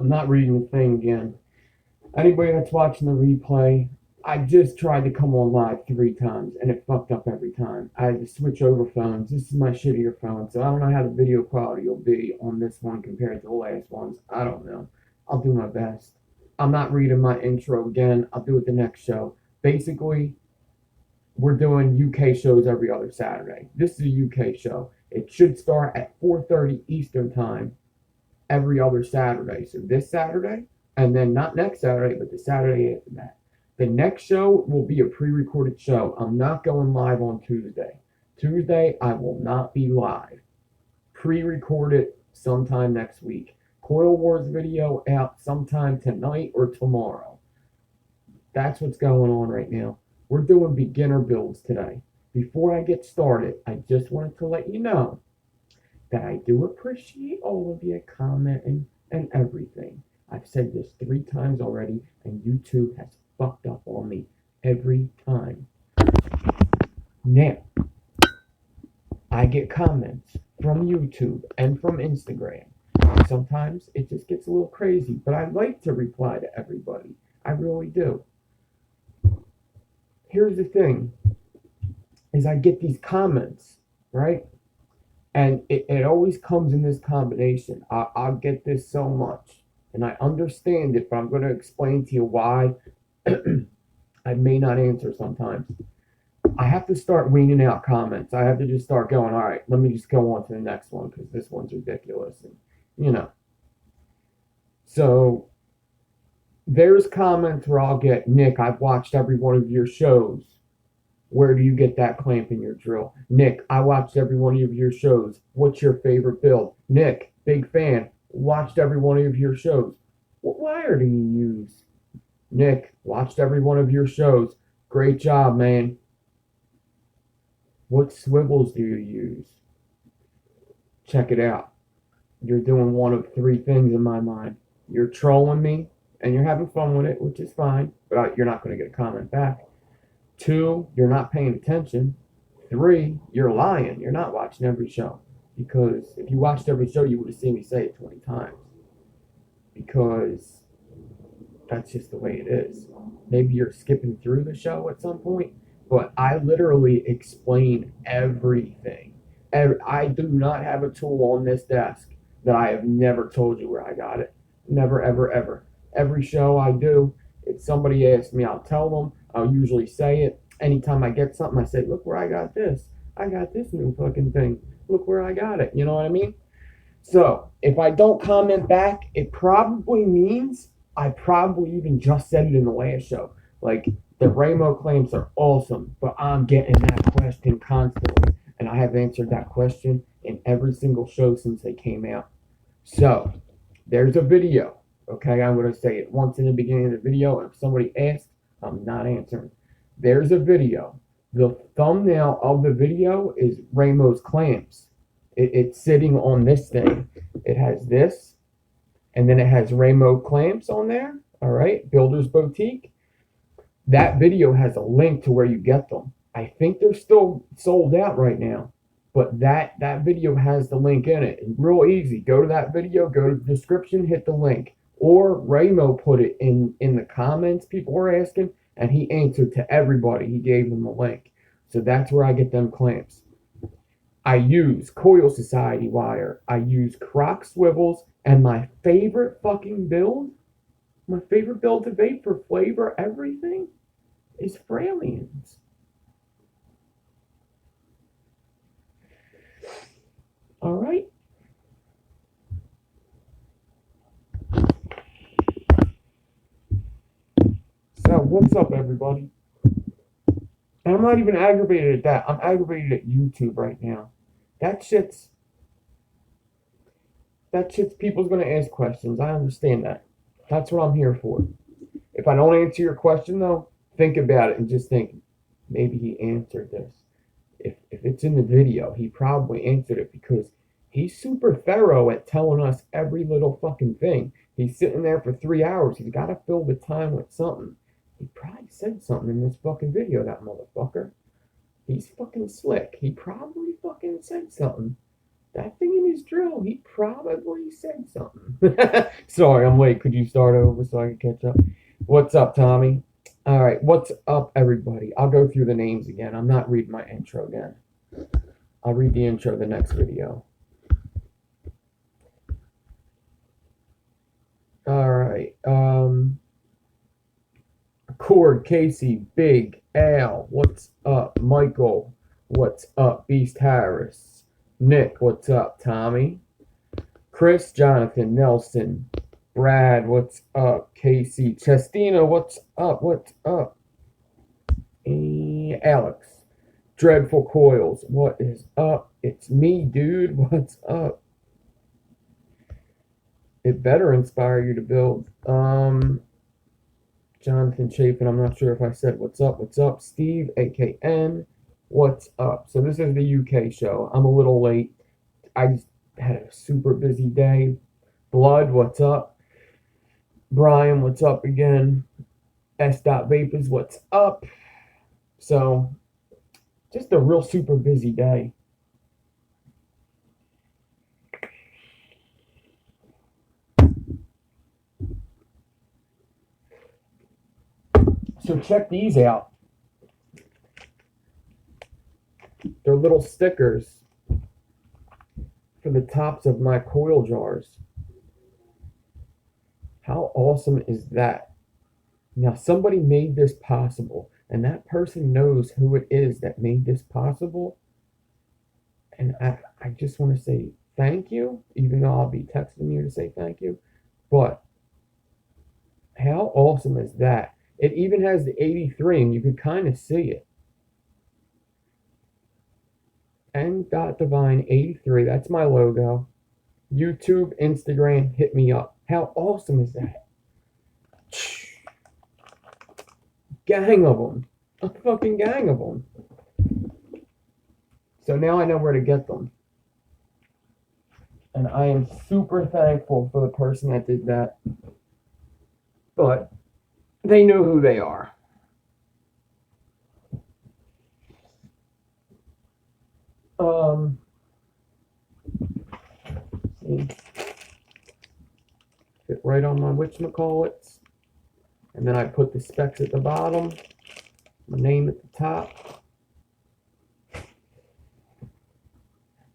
I'm not reading the thing again. Anybody that's watching the replay, I just tried to come on live 3 times and it fucked up every time. I had to switch over phones. This is my shittier phone, so I don't know how the video quality will be on this one compared to the last ones. I don't know. I'll do my best. I'm not reading my intro again. I'll do it the next show. Basically, we're doing UK shows every other Saturday. This is a UK show. It should start at 4:30 Eastern Time every other Saturday. So this Saturday, and then not next Saturday, but the Saturday after that. The next show will be a pre-recorded show. I'm not going live on Tuesday. Tuesday, I will not be live. Pre-recorded sometime next week. Coil Wars video out sometime tonight or tomorrow. That's what's going on right now. We're doing beginner builds today. Before I get started, I just wanted to let you know that I do appreciate all of you commenting and everything. I've said this 3 times already, and YouTube has fucked up on me every time. Now, I get comments from YouTube and from Instagram. Sometimes it just gets a little crazy, but I like to reply to everybody. I really do. Here's the thing, is I get these comments, right? And it always comes in this combination. I'll get this so much. And I understand it, but I'm going to explain to you why I may not answer sometimes. I have to start weaning out comments. I have to just start going, all right, let me just go on to the next one because this one's ridiculous. And, you know. So there's comments where I'll get, Nick, I've watched every one of your shows. Where do you get that clamp in your drill? Nick, I watched every one of your shows. What's your favorite build? Nick, big fan. Watched every one of your shows. What wire do you use? Nick, watched every one of your shows. Great job, man. What swivels do you use? Check it out. You're doing one of 3 things in my mind. You're trolling me, and you're having fun with it, which is fine, but you're not going to get a comment back. 2, you're not paying attention. 3, you're lying. You're not watching every show. Because if you watched every show, you would have seen me say it 20 times. Because that's just the way it is. Maybe you're skipping through the show at some point, but I literally explain everything. I do not have a tool on this desk that I have never told you where I got it. Never, ever, ever. Every show I do, if somebody asks me, I'll tell them. I'll usually say it. Anytime I get something, I say, look where I got this. I got this new fucking thing. Look where I got it. You know what I mean? So, if I don't comment back, it probably means I probably even just said it in the last show. Like, the Ramo clamps are awesome, but I'm getting that question constantly. And I have answered that question in every single show since they came out. So, there's a video. Okay, I'm going to say it once in the beginning of the video. And if somebody asks, I'm not answering. There's a video. The thumbnail of the video is Ramo's clamps. It's sitting on this thing. It has this, and then it has Ramo clamps on there. All right, Builder's Boutique. That video has a link to where you get them. I think they're still sold out right now, but that video has the link in it. It's real easy. Go to that video, go to the description, hit the link. Or Ramo put it in the comments people were asking, and he answered to everybody. He gave them the link. So that's where I get them clamps. I use Coil Society wire. I use Croc swivels. And my favorite fucking build, my favorite build to vape for flavor, everything, is Fralians. All right. So, what's up, everybody? And I'm not even aggravated at that. I'm aggravated at YouTube right now. That shit's people's gonna ask questions. I understand that. That's what I'm here for. If I don't answer your question though, think about it and just think, maybe he answered this. If it's in the video, he probably answered it because he's super thorough at telling us every little fucking thing. He's sitting there for 3 hours. He's got to fill the time with something. He probably said something in this fucking video, that motherfucker. He's fucking slick. He probably fucking said something. That thing in his drill, he probably said something. Sorry, I'm late. Could you start over so I can catch up? What's up, Tommy? All right, what's up, everybody? I'll go through the names again. I'm not reading my intro again. I'll read the intro the next video. All right. Cord, Casey, Big, Al, what's up? Michael, what's up? Beast Harris, Nick, what's up? Tommy, Chris, Jonathan, Nelson, Brad, what's up? Casey, Chestina, what's up? What's up? Alex, Dreadful Coils, what is up? It's me, dude. What's up? It better inspire you to build. Jonathan Chafin, I'm not sure if I said what's up. What's up? Steve, AKN, what's up? So this is the UK show. I'm a little late. I just had a super busy day. Blood, what's up? Brian, what's up again? S.Vapors, what's up? So, just a real super busy day. So check these out. They're little stickers for the tops of my coil jars. How awesome is that? Now somebody made this possible, and that person knows who it is that made this possible. And I just want to say thank you, even though I'll be texting you to say thank you. But how awesome is that? It even has the 83, and you can kind of see it. N.Devine 83, that's my logo. YouTube, Instagram, hit me up. How awesome is that? Gang of them. A fucking gang of them. So now I know where to get them. And I am super thankful for the person that did that. But they know who they are. See, fit right on my whatchamacallits. And then I put the specs at the bottom, my name at the top.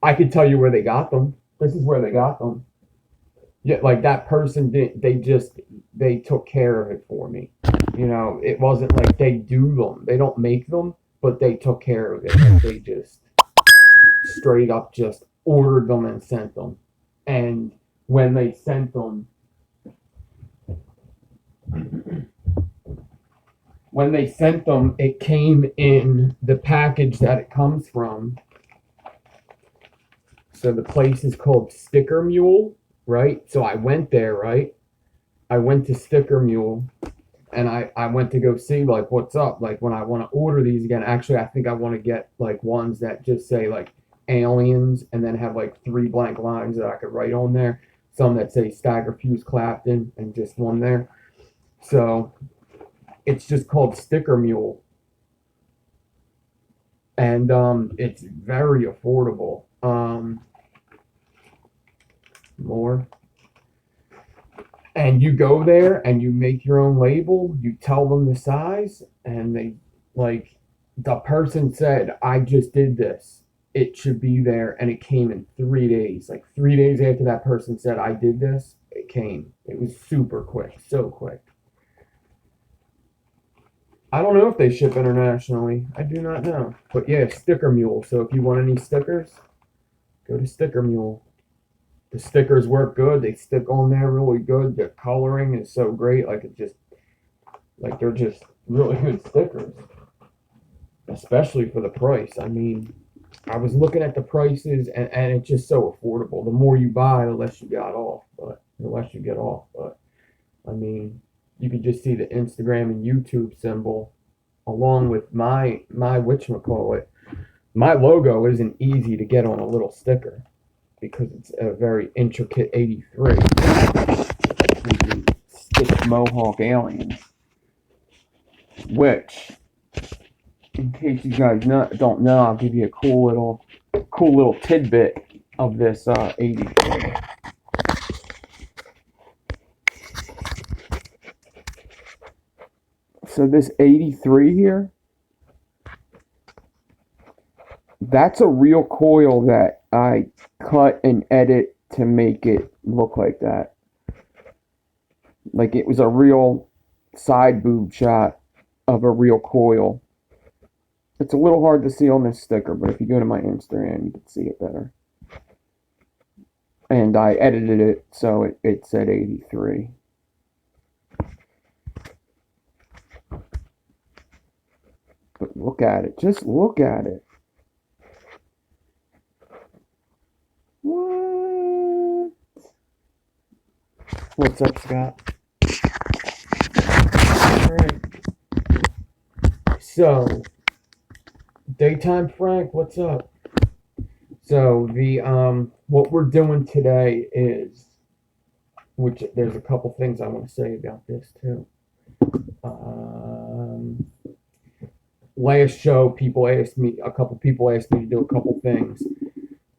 I could tell you where they got them. This is where they got them. Yeah, like that person didn't, they took care of it for me. You know, it wasn't like they do them. They don't make them, but they took care of it. Like they just straight up just ordered them and sent them. And when they sent them, it came in the package that it comes from. So the place is called Sticker Mule, right? So I went there, right? I went to Sticker Mule, and I went to go see, like, what's up, like, when I want to order these again. Actually, I think I want to get, like, ones that just say, like, aliens, and then have, like, 3 blank lines that I could write on there. Some that say Stagger Fuse Clapton, and just one there. So it's just called Sticker Mule. And it's very affordable. More. And you go there and you make your own label, you tell them the size, and they, like, the person said, I just did this. It should be there, and it came in 3 days. Like 3 days after that person said, I did this, it came. It was super quick, so quick. I don't know if they ship internationally. I do not know. But yeah, Sticker Mule. So if you want any stickers, go to Sticker Mule. The stickers work good. They stick on there really good. The coloring is so great. Like they're just really good stickers. Especially for the price. I mean, I was looking at the prices, and it's just so affordable. The more you buy, the less you get off. But I mean, you can just see the Instagram and YouTube symbol along with my whatchamacallit. My logo isn't easy to get on a little sticker because it's a very intricate 83. Stick Mohawk aliens. Which, in case you guys don't know, I'll give you a cool little tidbit. of this 83. So this 83 here, that's a real coil that I cut and edit to make it look like that. Like it was a real side boob shot of a real coil. It's a little hard to see on this sticker, but if you go to my Instagram, you can see it better. And I edited it so it said 83. But look at it. Just look at it. What? What's up, Scott? Alright. So, Daytime Frank, what's up? So, the what we're doing today is, which there's a couple things I want to say about this too. Last show, a couple people asked me to do a couple things.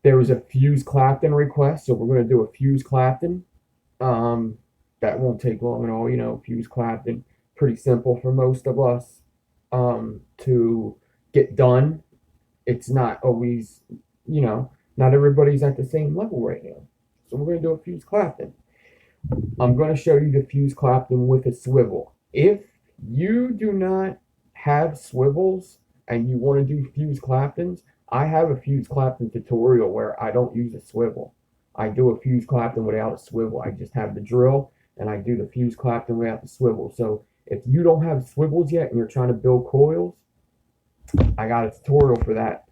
There was a fuse Clapton request, so we're going to do a fuse Clapton. That won't take long at all. You know, fuse Clapton, pretty simple for most of us to get done. It's not always, you know, not everybody's at the same level right now. So we're going to do a fuse Clapton. I'm going to show you the fuse Clapton with a swivel. If you do not have swivels and you want to do fuse Claptons, I have a fuse Clapton tutorial where I don't use a swivel. I do a fuse Clapton without a swivel. I just have the drill and I do the fuse Clapton without the swivel. So if you don't have swivels yet and you're trying to build coils, I got a tutorial for that.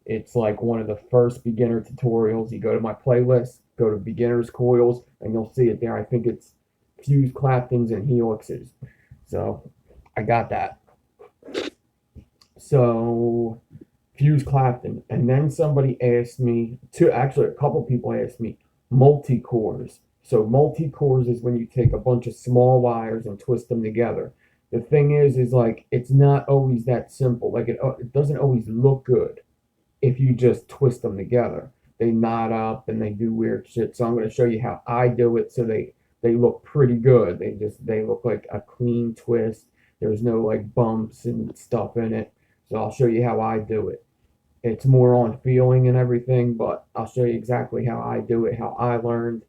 It's like one of the first beginner tutorials. You go to my playlist, go to beginners coils, and you'll see it there. I think it's fuse Claptons and helixes. So I got that. So fuse Clapton. And then somebody asked me actually a couple people asked me multi-cores. So multi-cores is when you take a bunch of small wires and twist them together. The thing is like, it's not always that simple. Like it doesn't always look good if you just twist them together. They knot up and they do weird shit. So I'm going to show you how I do it so they look pretty good. They look like a clean twist. There's no like bumps and stuff in it. So I'll show you how I do it. It's more on feeling and everything, but I'll show you exactly how I do it, how I learned.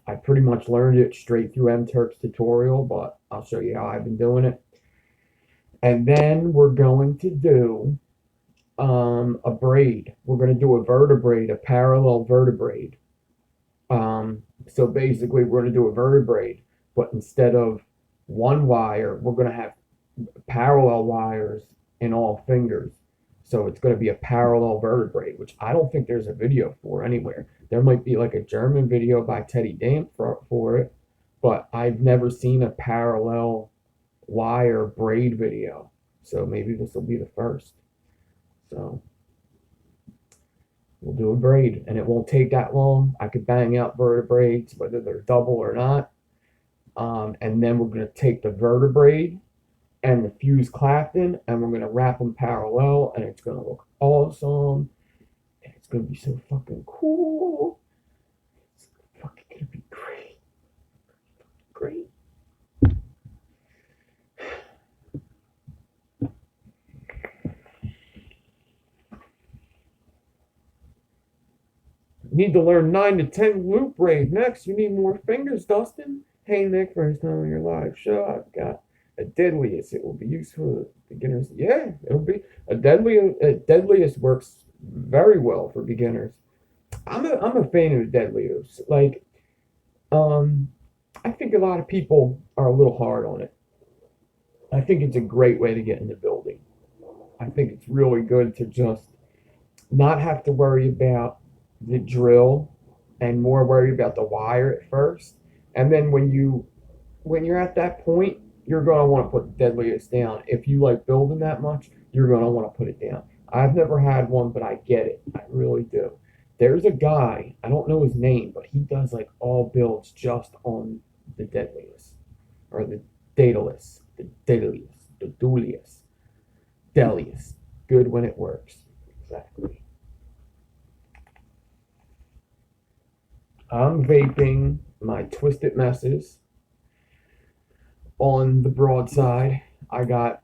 I pretty much learned it straight through M-Turk's tutorial, but I'll show you how I've been doing it. And then we're going to do a braid. We're going to do a vertebrae, a parallel vertebrae. So basically we're going to do a vertebrae, but instead of one wire, we're going to have parallel wires in all fingers. So it's going to be a parallel vertebrae, which I don't think there's a video for anywhere. There might be like a German video by Teddy Damp for it, but I've never seen a parallel wire braid video. So maybe this will be the first. So we'll do a braid, and it won't take that long. I could bang out vertebrae, whether they're double or not. And then we're going to take the vertebrae and the fuse Clapton, and we're going to wrap them parallel, and it's going to look awesome. And it's going to be so fucking cool. It's fucking going to be great. Great. Need to learn 9 to 10 loop braid. Next, you need more fingers, Dustin. Hey, Nick, first time on your live show, I've got a deadliest. It will be useful for beginners. Yeah, it'll be a deadliest works very well for beginners. I'm a fan of the deadliest. Like, I think a lot of people are a little hard on it. I think it's a great way to get into building. I think it's really good to just not have to worry about the drill and more worry about the wire at first. And then when you're at that point, you're going to want to put the deadliest down. If you like building that much, you're going to want to put it down. I've never had one, but I get it. I really do. There's a guy, I don't know his name, but he does like all builds just on the deadliest or the daedalus, the duliest, delius. Good when it works. Exactly. I'm vaping my Twisted Messes on the broadside. I got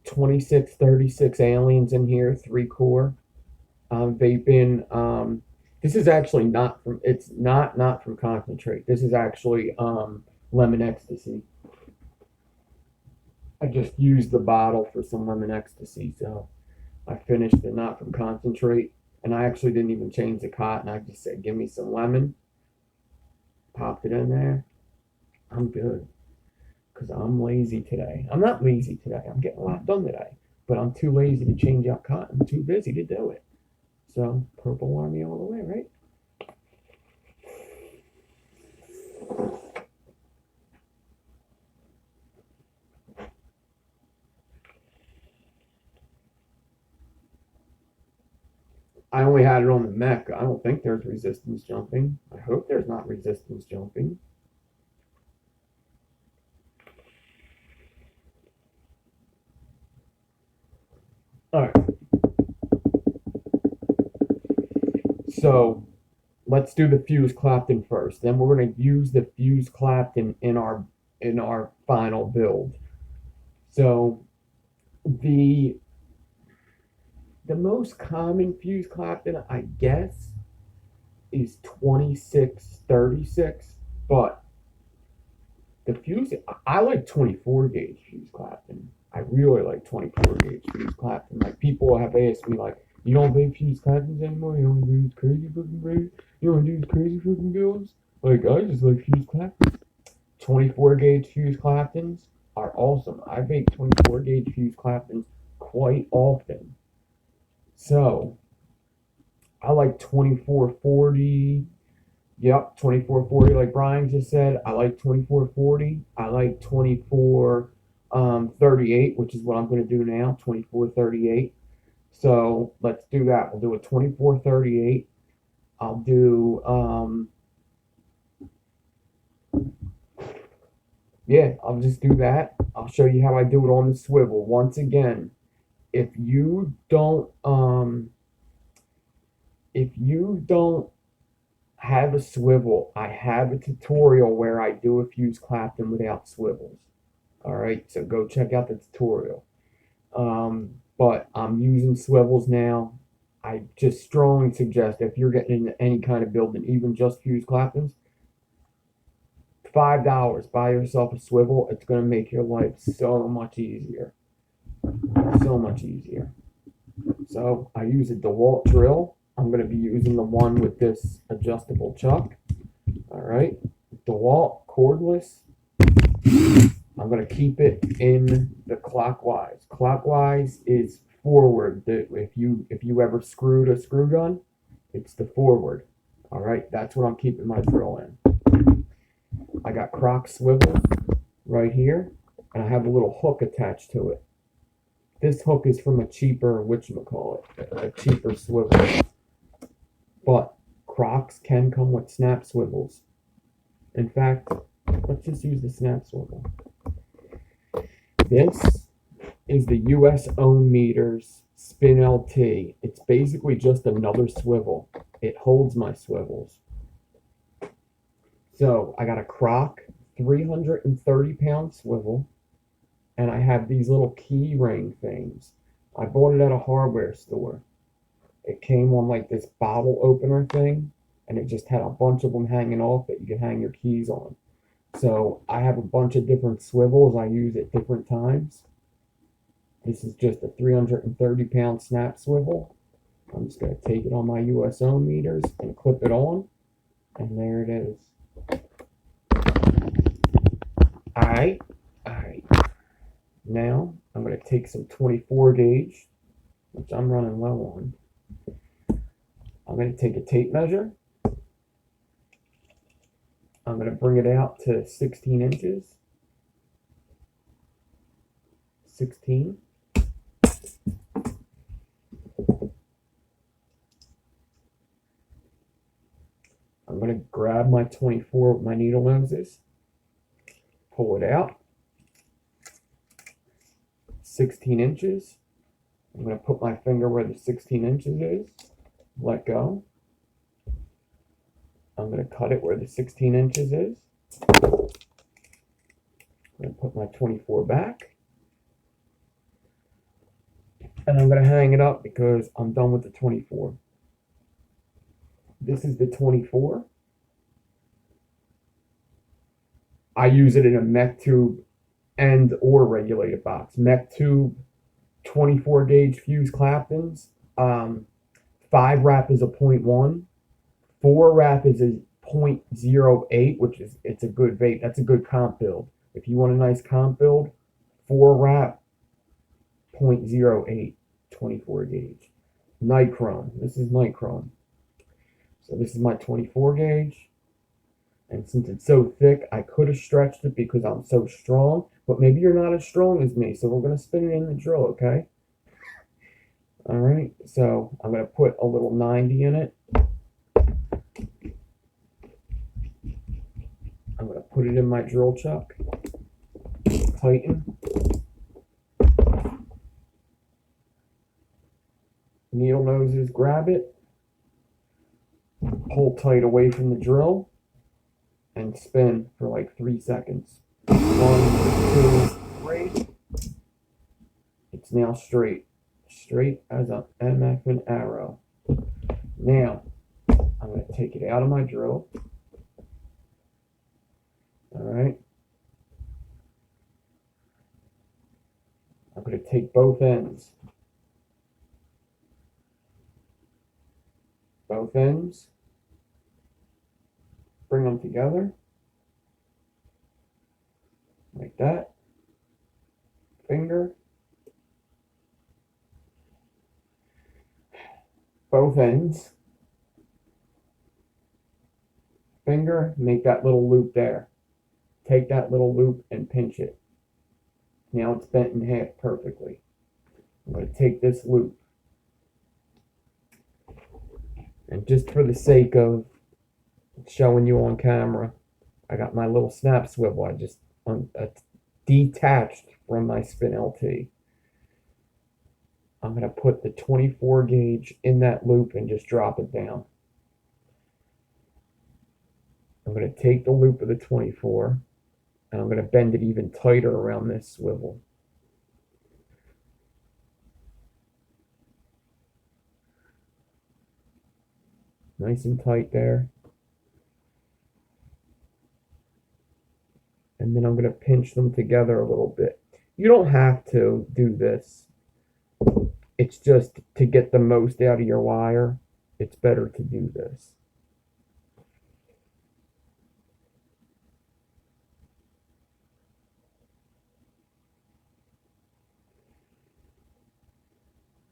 2636 aliens in here, 3 core. I'm vaping. This is actually not from. It's not from concentrate. This is actually lemon ecstasy. I just used the bottle for some lemon ecstasy, so I finished the not from concentrate, and I actually didn't even change the cotton. I just said, "Give me some lemon." Popped it in there. I'm good because I'm lazy today. I'm not lazy today. I'm getting a lot done today, but I'm too lazy to change out cotton. I'm too busy to do it. So purple army all the way, right? I only had it on the mech. I don't think there's resistance jumping. I hope there's not resistance jumping. All right. So let's do the fuse Clapton first. Then we're going to use the fuse Clapton in our final build. So the the most common fuse Clapton, I guess, is 2636, but the fuse, I like 24 gauge fuse Clapton. I really like 24 gauge fuse Clapton. Like, people have asked me, like, you don't vape fuse Claptons anymore? You don't do these crazy fucking Braid? You don't do these crazy fucking builds? Like, I just like fuse Claptons. 24 gauge fuse Claptons are awesome. I vape 24 gauge fuse Claptons quite often. So, I like 2440. Yep, 2440, like Brian just said. I like 2440. I like 2438, which is what I'm going to do now, 2438. So let's do that. We'll do a 2438. I'll do, yeah, I'll just do that. I'll show you how I do it on the swivel. Once again, if you don't, have a swivel, I have a tutorial where I do a fuse Clapton without swivels. All right, so go check out the tutorial. But I'm using swivels now. I just strongly suggest, if you're getting into any kind of building, even just fuse Claptons, $5, buy yourself a swivel. It's going to make your life so much easier. So much easier. So I use a DeWalt drill. I'm going to be using the one with this adjustable chuck. All right, DeWalt cordless. I'm going to keep it in the clockwise. Clockwise is forward. If you ever screwed a screw gun, it's the forward. All right, that's what I'm keeping my drill in. I got Croc swivel right here, and I have a little hook attached to it. This hook is from a cheaper, a cheaper swivel. But Crocs can come with snap swivels. In fact, let's just use the snap swivel. This is the US Ohm Meters Spin LT. It's basically just another swivel. It holds my swivels. So I got a Croc 330-pound swivel, and I have these little key ring things. I bought it at a hardware store. It came on like this bottle opener thing, and it just had a bunch of them hanging off that you can hang your keys on. So I have a bunch of different swivels I use at different times. This is just a 330-pound snap swivel. I'm just going to take it on my US Ohm meters and clip it on, and there it is. Alright, alright. Now I'm going to take some 24 gauge, which I'm running low on. I'm going to take a tape measure. I'm going to bring it out to 16 inches. 16. I'm going to grab my 24 with my needle noses, pull it out. 16 inches. I'm going to put my finger where the 16 inches is, let go. I'm going to cut it where the 16 inches is. I'm going to put my 24 back. And I'm going to hang it up because I'm done with the 24. This is the 24. I use it in a mech tube and or regulated box. Mech tube, 24 gauge fuse Claptons. 5 wrap is a 0.1. 4 wrap is a 0.08, which is, it's a good vape. That's a good comp build. If you want a nice comp build, 4 wrap, 0.08, 24 gauge. Nichrome. This is nichrome. So this is my 24 gauge. And since it's so thick, I could have stretched it because I'm so strong. But maybe you're not as strong as me, so we're going to spin it in the drill, okay? Alright, so I'm going to put a little 90 in it. I'm going to put it in my drill chuck. Tighten. Needle noses, grab it. Pull tight away from the drill. And spin for like 3 seconds. 1, 2, 3. It's now straight. Straight as an MFing arrow. Now, I'm going to take it out of my drill. Alright. I'm going to take both ends. Both ends. Bring them together. Like that. Finger. Both ends. Finger, make that little loop there. Take that little loop and pinch it. Now it's bent in half perfectly. I'm going to take this loop. And just for the sake of showing you on camera, I got my little snap swivel. I just detached from my spin LT. I'm going to put the 24 gauge in that loop and just drop it down. I'm going to take the loop of the 24 and I'm going to bend it even tighter around this swivel. Nice and tight there. And then I'm going to pinch them together a little bit. You don't have to do this. It's just to get the most out of your wire. It's better to do this.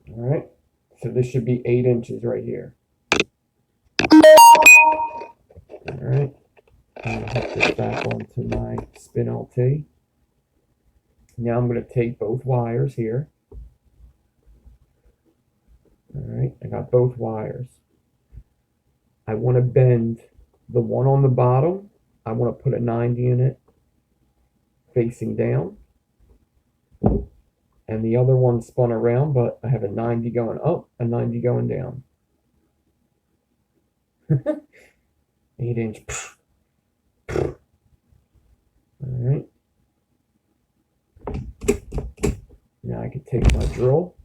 All right. So this should be 8 inches right here. All right. I'm going to hook this back onto my spin LT. Now I'm going to take both wires here. All right, I got both wires. I want to bend the one on the bottom. I want to put a 90 in it, facing down. And the other one spun around, but I have a 90 going up, a 90 going down. 8 inch. All right. Now I can take my drill,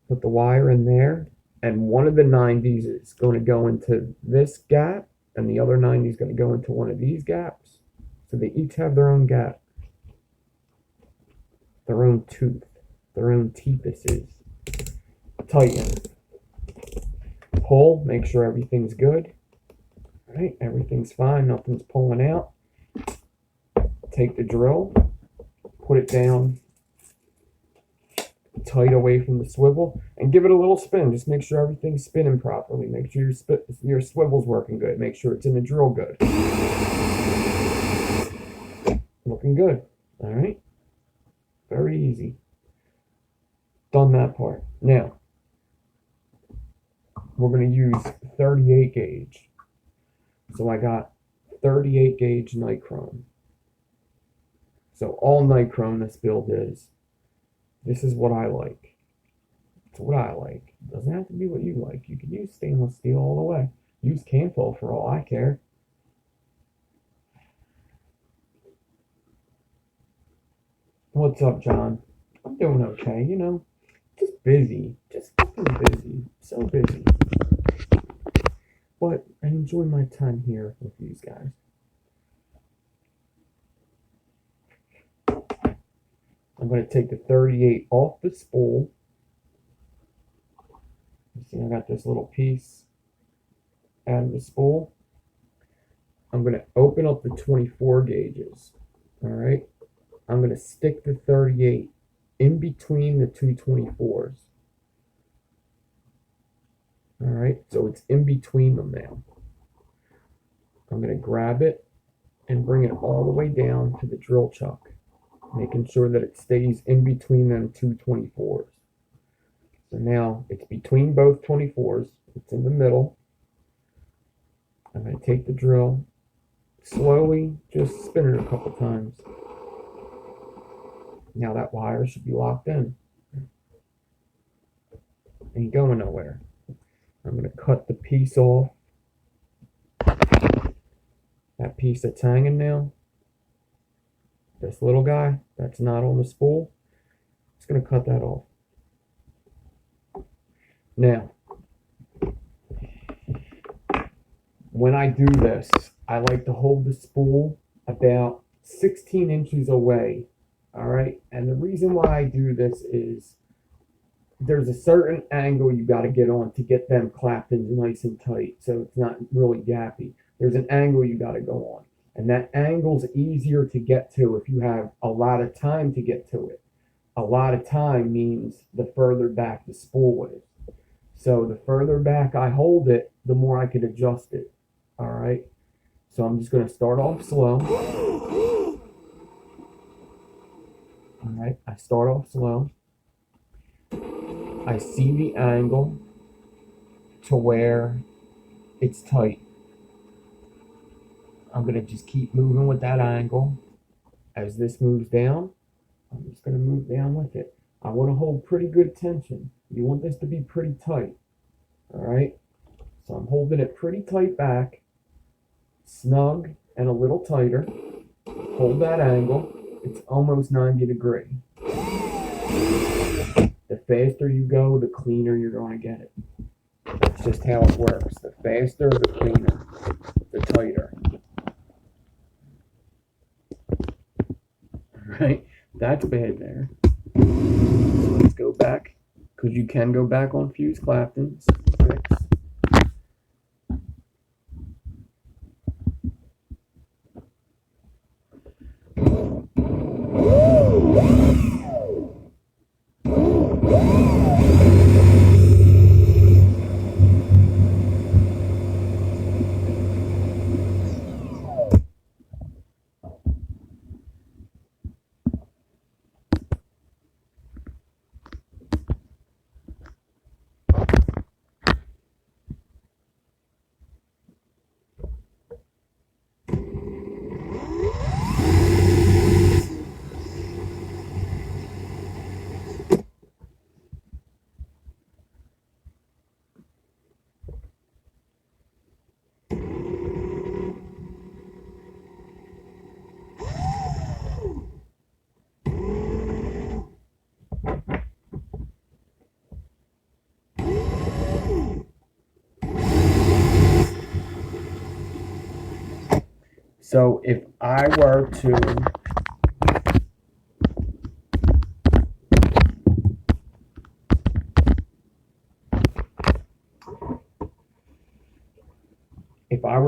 put the wire in there, and one of the 90s is going to go into this gap, and the other 90 is going to go into one of these gaps. So they each have their own gap, their own tooth, their own teethuses. Tighten. Pull, make sure everything's good. All right, everything's fine, nothing's pulling out. Take the drill, put it down tight away from the swivel, and give it a little spin. Just make sure everything's spinning properly. Make sure your swivel's working good. Make sure it's in the drill good. Looking good. All right. Very easy. Done that part. Now, we're going to use 38 gauge. So I got 38 gauge nichrome. So all nichrome this build is. This is what I like. It's what I like. It doesn't have to be what you like. You can use stainless steel all the way. use Coil for all I care. What's up, John? I'm doing okay, you know. Just busy. Just fucking busy. So busy. But I enjoy my time here with these guys. I'm going to take the 38 off the spool. You see, I got this little piece out of the spool. I'm going to open up the 24 gauges. All right. I'm going to stick the 38 in between the two 24s. All right. So it's in between them now. I'm going to grab it and bring it all the way down to the drill chuck, making sure that it stays in between them two 24s. So now it's between both 24s. It's in the middle. I'm going to take the drill, slowly just spin it a couple times. Now that wire should be locked in. Ain't going nowhere. I'm going to cut the piece off. That piece that's hanging now, this little guy that's not on the spool, it's going to cut that off. Now, when I do this, I like to hold the spool about 16 inches away. All right. And the reason why I do this is there's a certain angle you got to get on to get them Claptons nice and tight, so it's not really gappy. There's an angle you got to go on, and that angle's easier to get to if you have a lot of time to get to it. A lot of time means the further back the spool is. So the further back I hold it, the more I can adjust it. All right. So I'm just going to start off slow. All right. I start off slow. I see the angle to where it's tight. I'm going to just keep moving with that angle. As this moves down, I'm just going to move down with it. I want to hold pretty good tension. You want this to be pretty tight. All right. So I'm holding it pretty tight back, snug and a little tighter. Hold that angle. It's almost 90 degrees. The faster you go, the cleaner you're going to get it. That's just how it works. The faster, the cleaner, the tighter. All right, that's bad there. So let's go back, because you can go back on fused Claptons. Fix. So if I were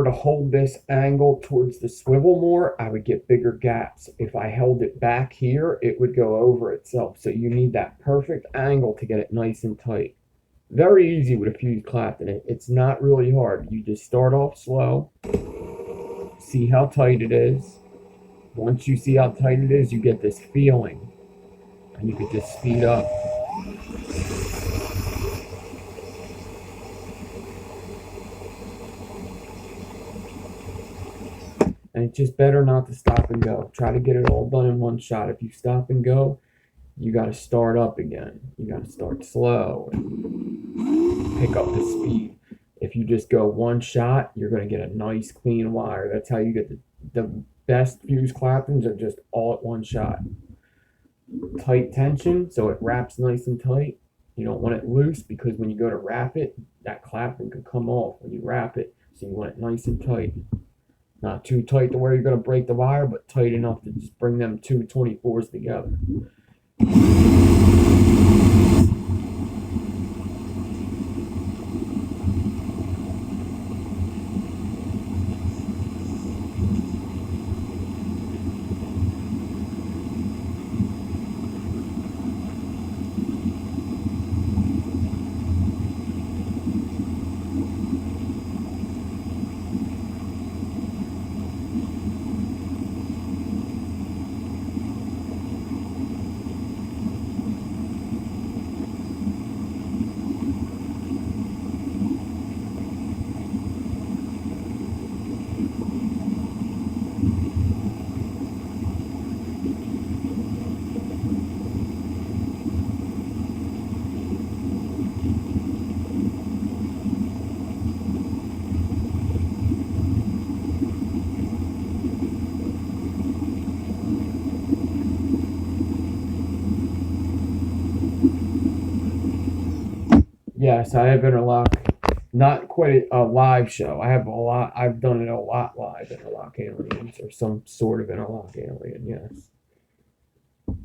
to hold this angle towards the swivel more, I would get bigger gaps. If I held it back here, it would go over itself. So you need that perfect angle to get it nice and tight. Very easy with a fused Clapton. It's not really hard. You just start off slow, see how tight it is. Once you see how tight it is, you get this feeling, and you can just speed up. And it's just better not to stop and go. Try to get it all done in one shot. If you stop and go, you got to start up again. You got to start slow and pick up the speed. If you just go one shot, you're going to get a nice clean wire. That's how you get the best fuse Claptons are just all at one shot. Tight tension, so it wraps nice and tight. You don't want it loose because when you go to wrap it, that Clapton could come off when you wrap it. So you want it nice and tight. Not too tight to where you're going to break the wire, but tight enough to just bring them two 24s together. Yes, I have interlock. Not quite a live show. I have a lot. I've done it a lot live interlock aliens or some sort of interlock alien. Yes,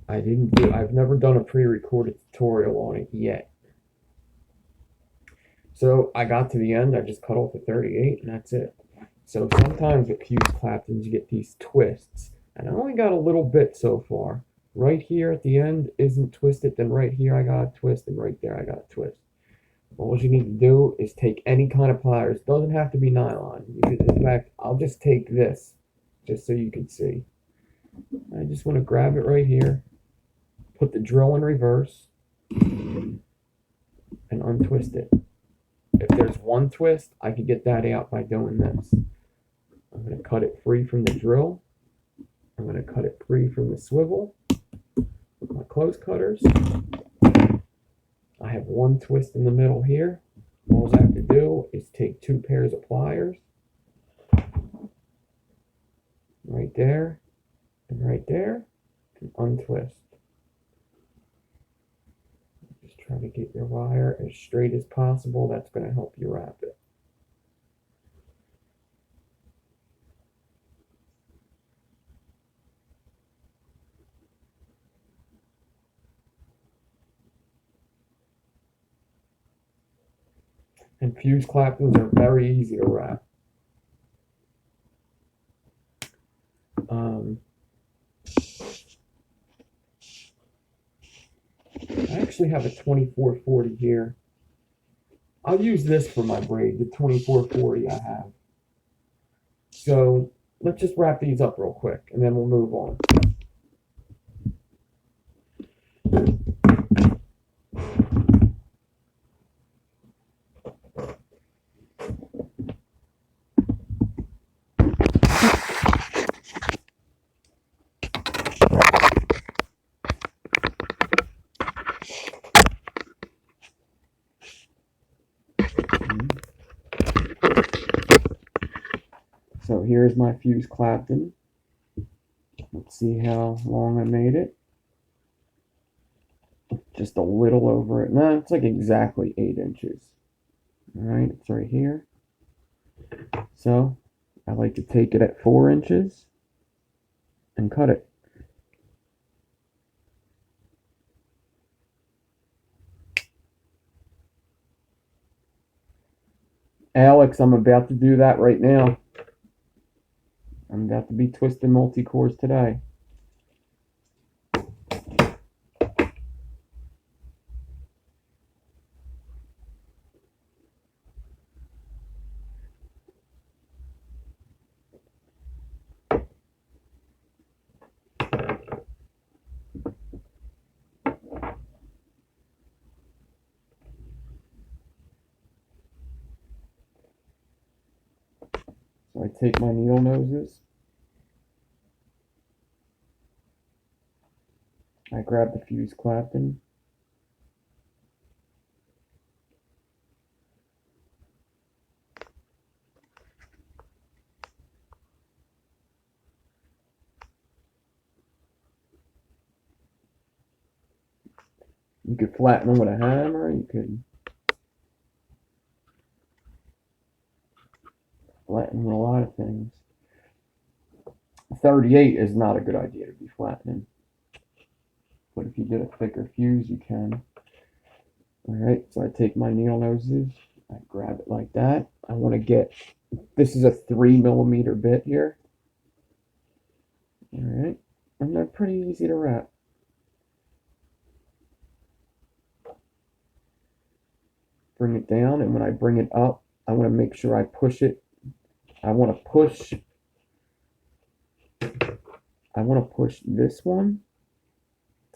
I didn't do. I've never done a pre-recorded tutorial on it yet. So I got to the end. I just cut off the 38, and that's it. So sometimes with fuse Claptons, you get these twists, and I only got a little bit so far. Right here at the end isn't twisted. Then right here I got a twist, and right there I got a twist. All you need to do is take any kind of pliers. Doesn't have to be nylon. In fact, I'll just take this, just so you can see. I just want to grab it right here, put the drill in reverse, and untwist it. If there's one twist, I could get that out by doing this. I'm going to cut it free from the drill. I'm going to cut it free from the swivel with my close cutters. I have one twist in the middle here. All I have to do is take two pairs of pliers, right there and right there, and untwist. Just try to get your wire as straight as possible. That's going to help you wrap it. And fuse Claptons are very easy to wrap. I actually have a 2440 here. I'll use this for my braid, the 2440 I have. So let's just wrap these up real quick and then we'll move on. So here's my fuse Clapton. Let's see how long I made it. Just a little over it. No, it's like exactly 8 inches. All right, it's right here. So I like to take it at 4 inches and cut it. Alex, I'm about to do that right now. I'm about to be twisting multi-cores today. So I take my needle noses. I grab the fuse Clapton. You could flatten them with a hammer. You could flatten with a lot of things. 38 is not a good idea to be flattening. But if you get a thicker fuse, you can. Alright, so I take my needle noses. I grab it like that. I want to get, this is a 3mm bit here. Alright, and they're pretty easy to wrap. Bring it down, and when I bring it up, I want to make sure I push it. I want to push this one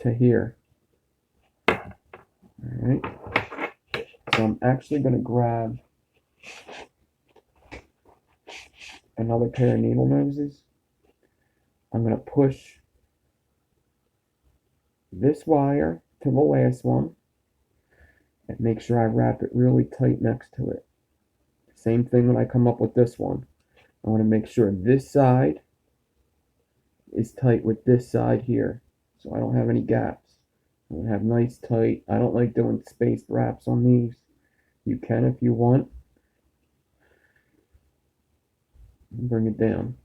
to here. Alright, so I'm actually going to grab another pair of needle noses. I'm going to push this wire to the last one and make sure I wrap it really tight next to it. Same thing when I come up with this one. I want to make sure this side is tight with this side here, so I don't have any gaps. I want to have nice tight. I don't like doing spaced wraps on these. You can if you want. Bring it down.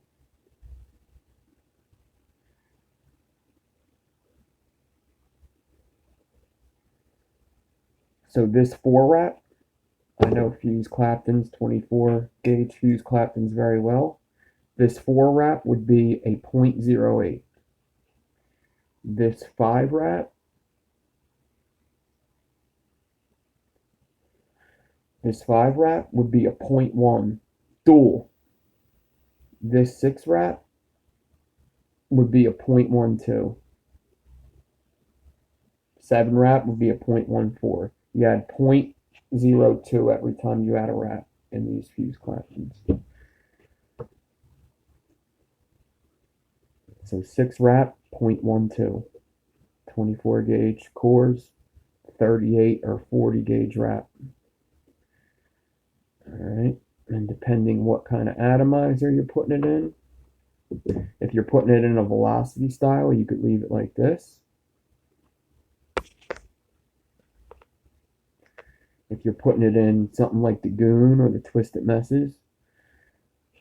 So this 4 wrap, I know fuse Clapton's 24 gauge fuse Clapton's very well. This 4 wrap would be a 0.08. This 5 wrap, would be a 0.1 dual. This 6 wrap would be a 0.12. 7 wrap would be a 0.14. You add 0.02 every time you add a wrap in these fuse Claptons. So 6 wrap, 0.12. 24 gauge cores, 38 or 40 gauge wrap. Alright, and depending what kind of atomizer you're putting it in, if you're putting it in a velocity style, you could leave it like this. If you're putting it in something like the Goon or the Twisted Messes,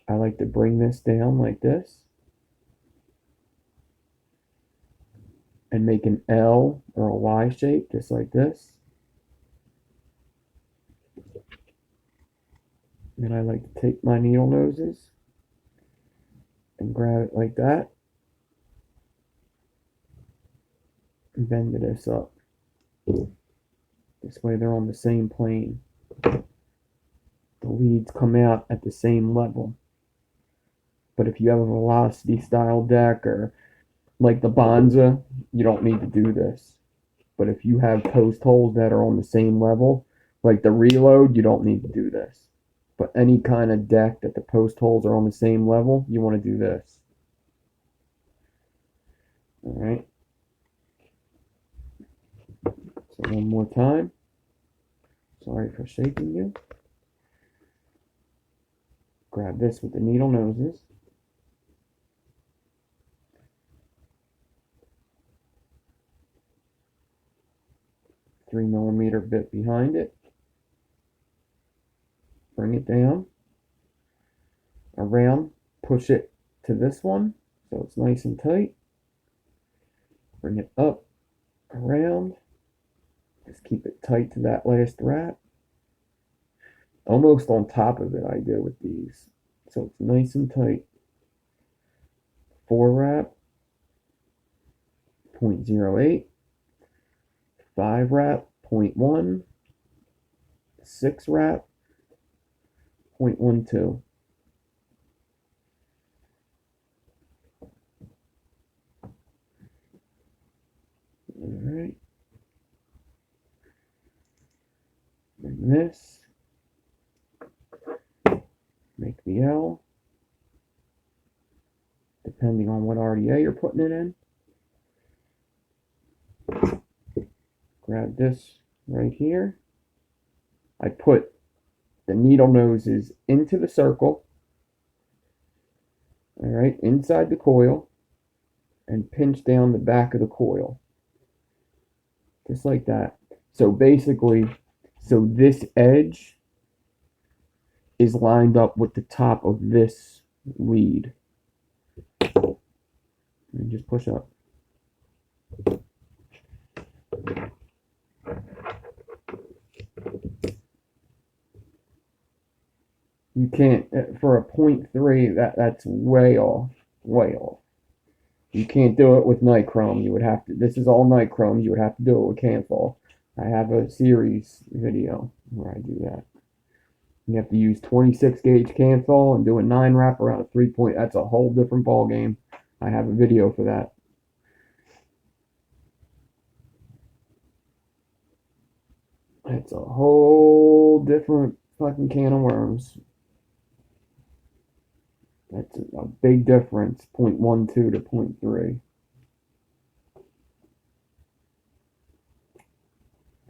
I like to bring this down like this and make an L or a Y shape, just like this. And I like to take my needle noses and grab it like that and bend this up. This way they're on the same plane. The leads come out at the same level. But if you have a velocity style deck or like the Bonza, you don't need to do this. But if you have post holes that are on the same level, like the Reload, you don't need to do this. But any kind of deck that the post holes are on the same level, you want to do this. Alright. So one more time. Sorry for shaking you. Grab this with the needle noses. $3mm bit behind it. Bring it down. Around. Push it to this one so it's nice and tight. Bring it up. Around. Just keep it tight to that last wrap. Almost on top of it I do with these. So it's nice and tight. 4 wrap. 0.08. 5 wrap. 0.1. 6 wrap. 0.12. Alright. And this. Make the L. Depending on what RDA you're putting it in. Grab this right here. I put the needle noses into the circle. Alright, inside the coil. And pinch down the back of the coil. Just like that. So basically, so this edge is lined up with the top of this lead. And just push up. You can't, for a 0.3, that's way off, way off. You can't do it with nichrome. You would have to, this is all nichrome. You would have to do it with Canthal. I have a series video where I do that. You have to use 26 gauge Canthal and do a 9 wrap around a 3-point. That's a whole different ball game. I have a video for that. It's a whole different fucking can of worms. That's a big difference, 0.12 to 0.3.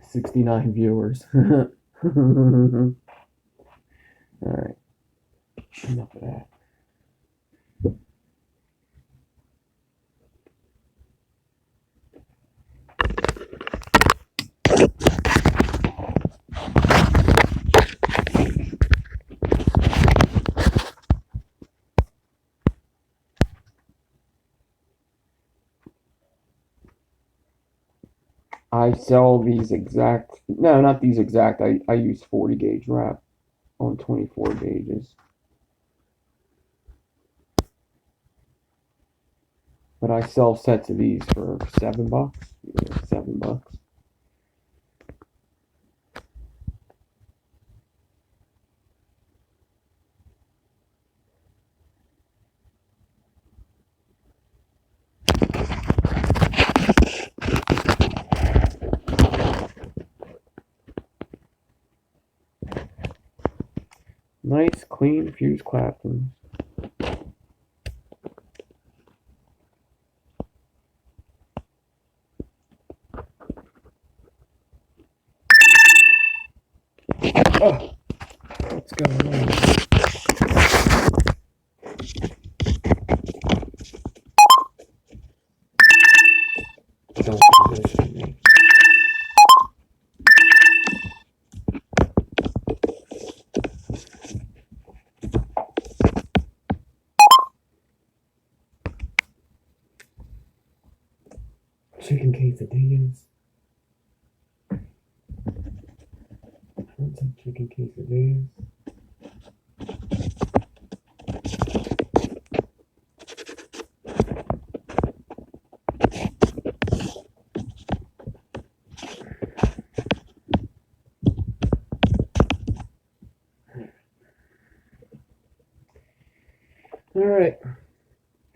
69 viewers. Alright. Enough of that. I sell these exact, no, not these exact, I use 40 gauge wrap on 24 gauges. But I sell sets of these for $7. Yeah, $7. Nice, clean fused Clapton. Oh, what's going on? Don't position me. Chicken quesadillas. I want some chicken quesadillas. Alright.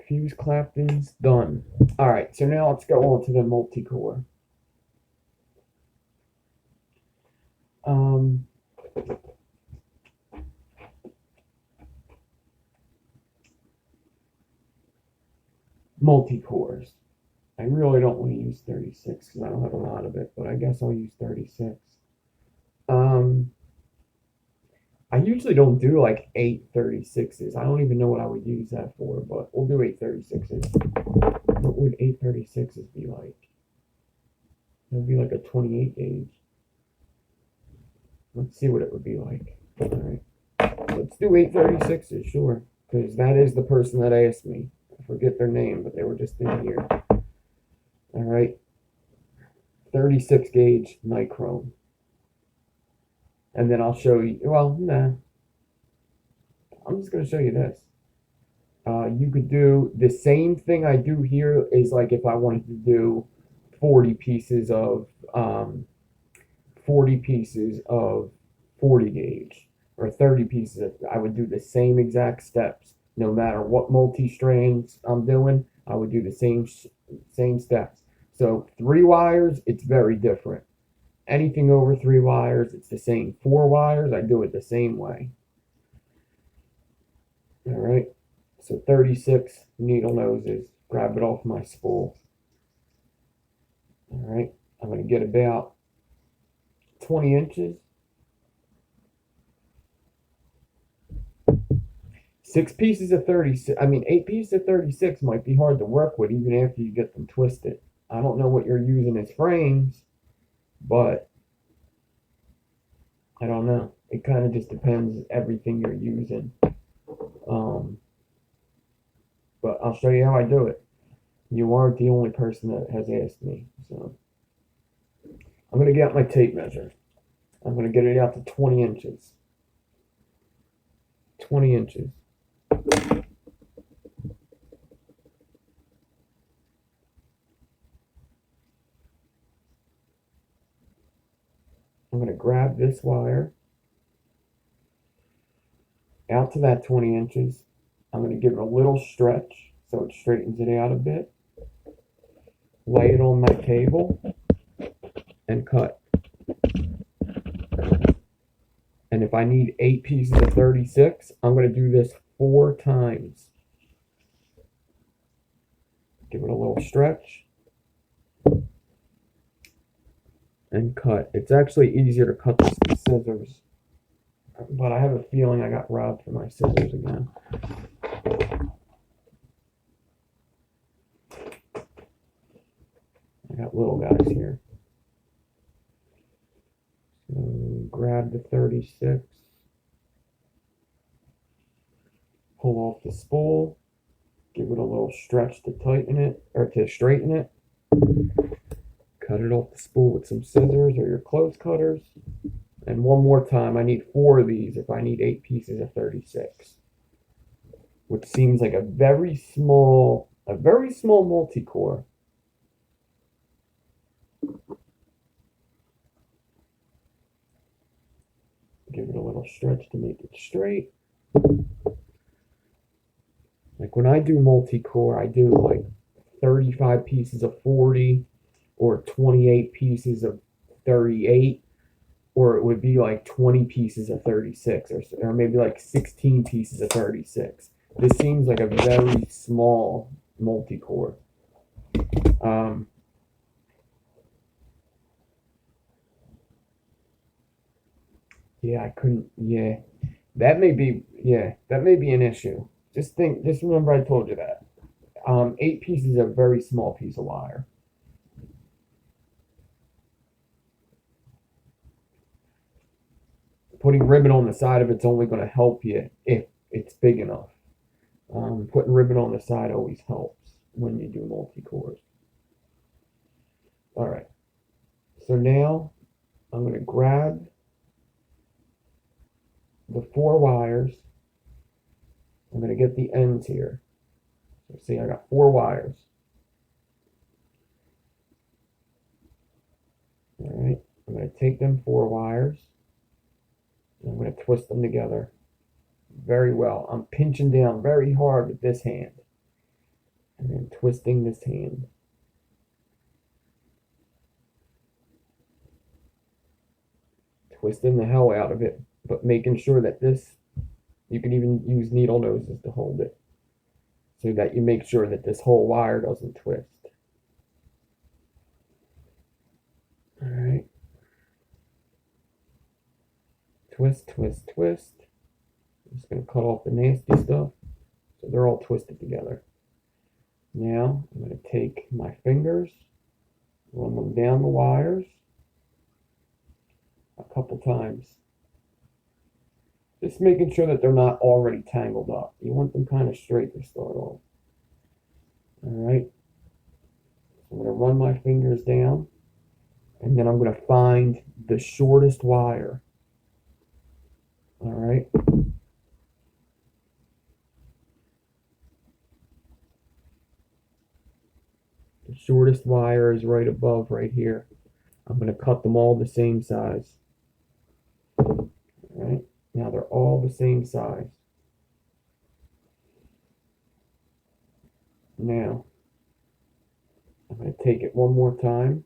Fuse Clapton's done. Alright, so now let's go on to the multi-core. Multi-cores. I really don't want to use 36 because I don't have a lot of it, but I guess I'll use 36. I usually don't do like 836s. I don't even know what I would use that for, but we'll do 836s. What would 836s be like? It would be like a 28 gauge. Let's see what it would be like. Alright. Let's do 836s, sure. Because that is the person that asked me. I forget their name, but they were just in here. Alright. 36 gauge nichrome. And then I'll show you, well, nah. I'm just going to show you this. You could do the same thing I do here is like if I wanted to do 40 pieces of 40 gauge or 30 pieces of, I would do the same exact steps no matter what multi-strands I'm doing. I would do the same steps. So 3 wires, it's very different. Anything over 3 wires, it's the same. 4 wires, I do it the same way. Alright, so 36 needle noses. Grab it off my spool. Alright, I'm going to get about 20 inches. 6 pieces of 36, I mean 8 pieces of 36 might be hard to work with even after you get them twisted. I don't know what you're using as frames, but I don't know. It kind of just depends everything you're using. Um, but I'll show you how I do it. You aren't the only person that has asked me. So I'm going to get my tape measure. I'm going to get it out to 20 inches. 20 inches. I'm going to grab this wire out to that 20 inches. I'm going to give it a little stretch so it straightens it out a bit. Lay it on my table and cut. And if I need 8 pieces of 36, I'm going to do this 4 times. Give it a little stretch and cut. It's actually easier to cut this with scissors, but I have a feeling I got robbed for my scissors again. I got little guys here. So grab the 36, pull off the spool, give it a little stretch to tighten it, or to straighten it. Cut it off the spool with some scissors or your close cutters. And one more time, I need 4 of these if I need 8 pieces of 36. Which seems like a very small multi-core. Give it a little stretch to make it straight. Like when I do multi-core, I do like 35 pieces of 40 or 28 pieces of 38, or it would be like 20 pieces of 36 or maybe like 16 pieces of 36. This seems like a very small multi-core. Yeah, I couldn't. Yeah, that may be. Yeah, that may be an issue. Just remember I told you that. 8 pieces is a very small piece of wire. Putting ribbon on the side of it's only going to help you if it's big enough. Putting ribbon on the side always helps when you do multi-cores. All right. So now I'm going to grab the 4 wires. I'm going to get the ends here. So see, I got 4 wires. All right. I'm going to take them 4 wires. And I'm going to twist them together very well. I'm pinching down very hard with this hand. And then twisting this hand. Twisting the hell out of it, but making sure that this, you can even use needle noses to hold it, so that you make sure that this whole wire doesn't twist. All right. Twist, twist, twist. I'm just going to cut off the nasty stuff so they're all twisted together. Now I'm going to take my fingers, run them down the wires a couple times. Just making sure that they're not already tangled up. You want them kind of straight to start off. All right. I'm going to run my fingers down, and then I'm going to find the shortest wire. All right. The shortest wire is right above, right here. I'm going to cut them all the same size. All right. Now they're all the same size. Now, I'm going to take it one more time,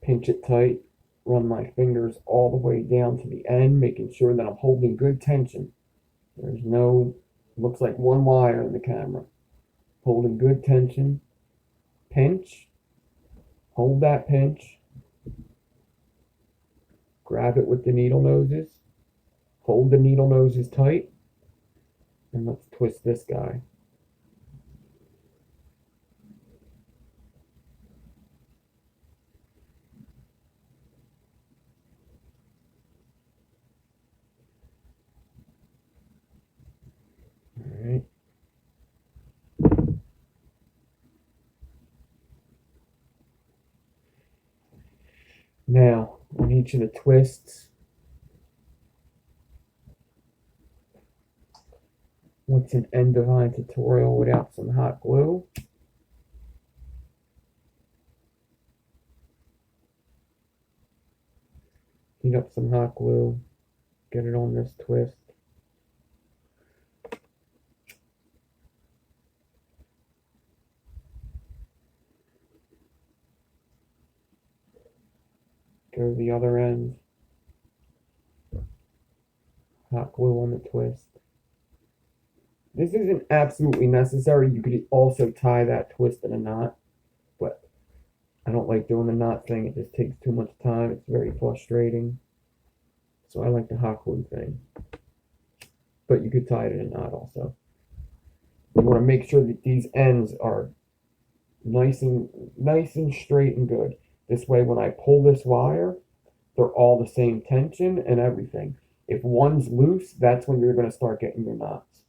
pinch it tight, run my fingers all the way down to the end, making sure that I'm holding good tension. There's no, looks like one wire in the camera. Holding good tension, pinch, hold that pinch, grab it with the needle noses, hold the needle noses tight, and let's twist this guy. Now, on each of the twists, what's an N.Devine tutorial without some hot glue? Heat up some hot glue, get it on this twist. Go to the other end, hot glue on the twist. This isn't absolutely necessary. You could also tie that twist in a knot, but I don't like doing the knot thing. It just takes too much time. It's very frustrating. So I like the hot glue thing. But you could tie it in a knot also. You want to make sure that these ends are nice and straight and good. This way, when I pull this wire, they're all the same tension and everything. If one's loose, that's when you're going to start getting your knots.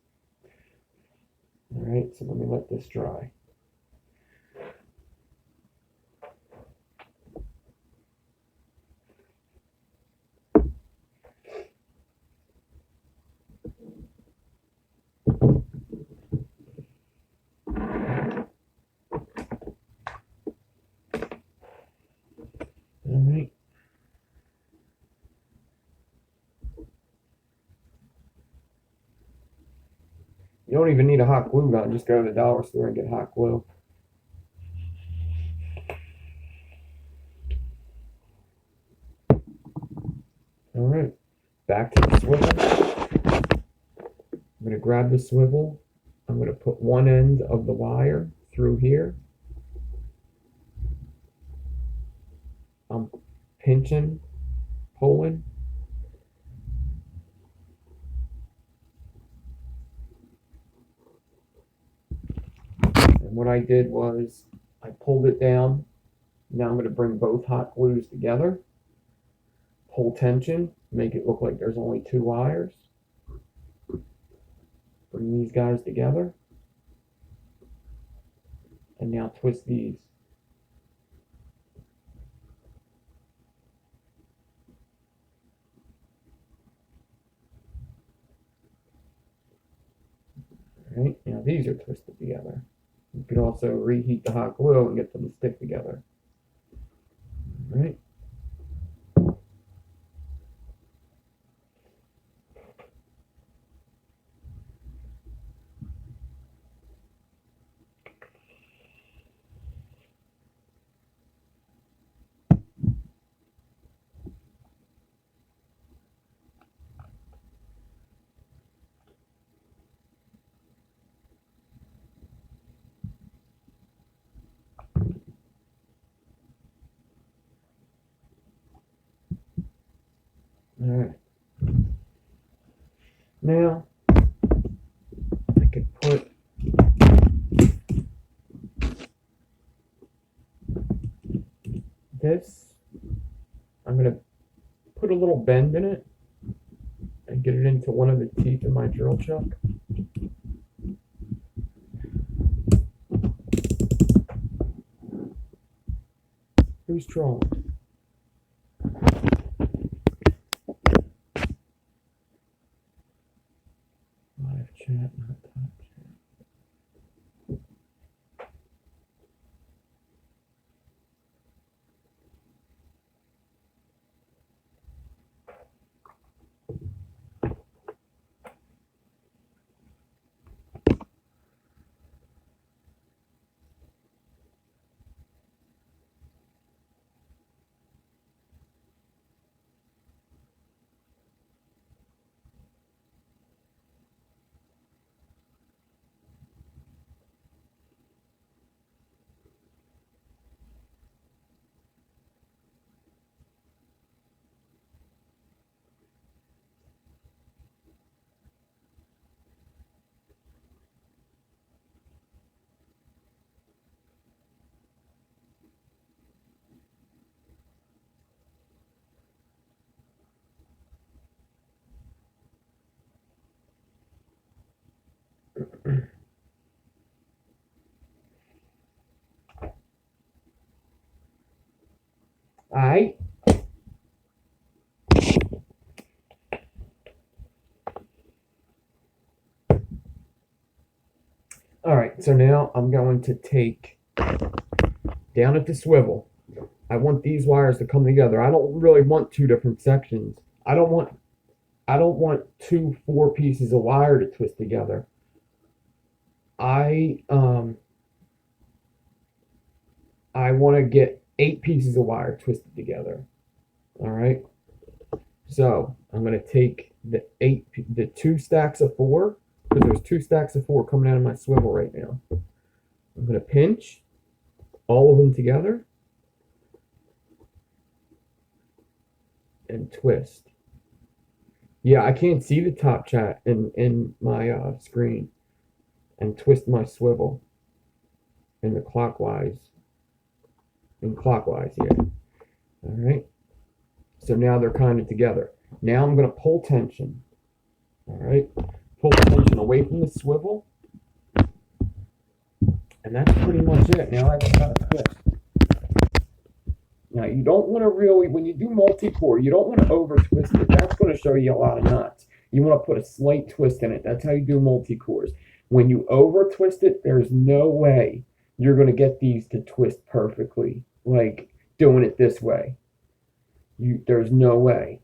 All right, so let me let this dry. All right. You don't even need a hot glue gun. Just go to the dollar store and get hot glue. All right, back to the swivel. I'm going to grab the swivel. I'm going to put one end of the wire through here. I'm pinching, pulling. And what I did was I pulled it down. Now I'm going to bring both hot glues together. Pull tension, make it look like there's only two wires. Bring these guys together. And now twist these. All right, now these are twisted together. You can also reheat the hot glue and get them to stick together. All right. All right. Now I could put this. I'm going to put a little bend in it and get it into one of the teeth of my drill chuck. Who's trolling? Live chat, not top chat. All right. All right, so now I'm going to take down at the swivel. I want these wires to come together. I don't really want two different sections. I don't want two 4 pieces of wire to twist together. I want to get 8 pieces of wire twisted together. All right. So I'm going to take the 2 stacks of 4, because there's 2 stacks of 4 coming out of my swivel right now. I'm going to pinch all of them together and twist. Yeah, I can't see the top chat in my screen. And twist my swivel in the clockwise. Yeah. All right. So now they're kind of together. Now I'm going to pull tension. All right. Pull tension away from the swivel. And that's pretty much it. Now I just got to twist. Now you don't want to really, when you do multi-core, you don't want to over twist it. That's going to show you a lot of knots. You want to put a slight twist in it. That's how you do multi-cores. When you over twist it, there's no way you're going to get these to twist perfectly, like doing it this way. There's no way.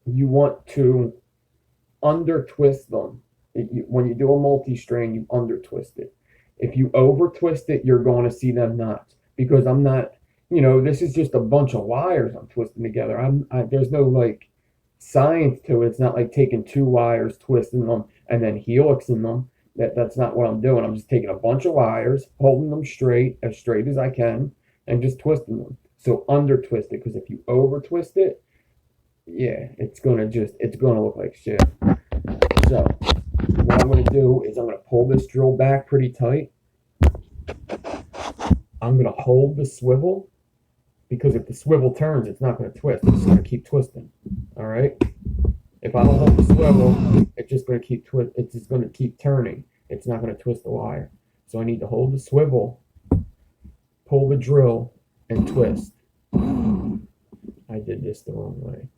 You want to under twist them. When you do a multi-strain, you under twist it. If you over twist it, you're going to see them knots, because I'm not, this is just a bunch of wires I'm twisting together. There's no like science to it. It's not like taking 2 wires, twisting them, and then helixing them. That's not what I'm doing. I'm just taking a bunch of wires, holding them straight as I can, and just twisting them. So under twist it, because if you over twist it, yeah, it's gonna look like shit. So what I'm gonna do is I'm gonna pull this drill back pretty tight. I'm gonna hold the swivel, because if the swivel turns, it's not gonna twist. It's just gonna keep twisting. All right. If I don't hold the swivel, it's just gonna keep turning. It's not gonna twist the wire. So I need to hold the swivel, pull the drill, and twist. I did this the wrong way.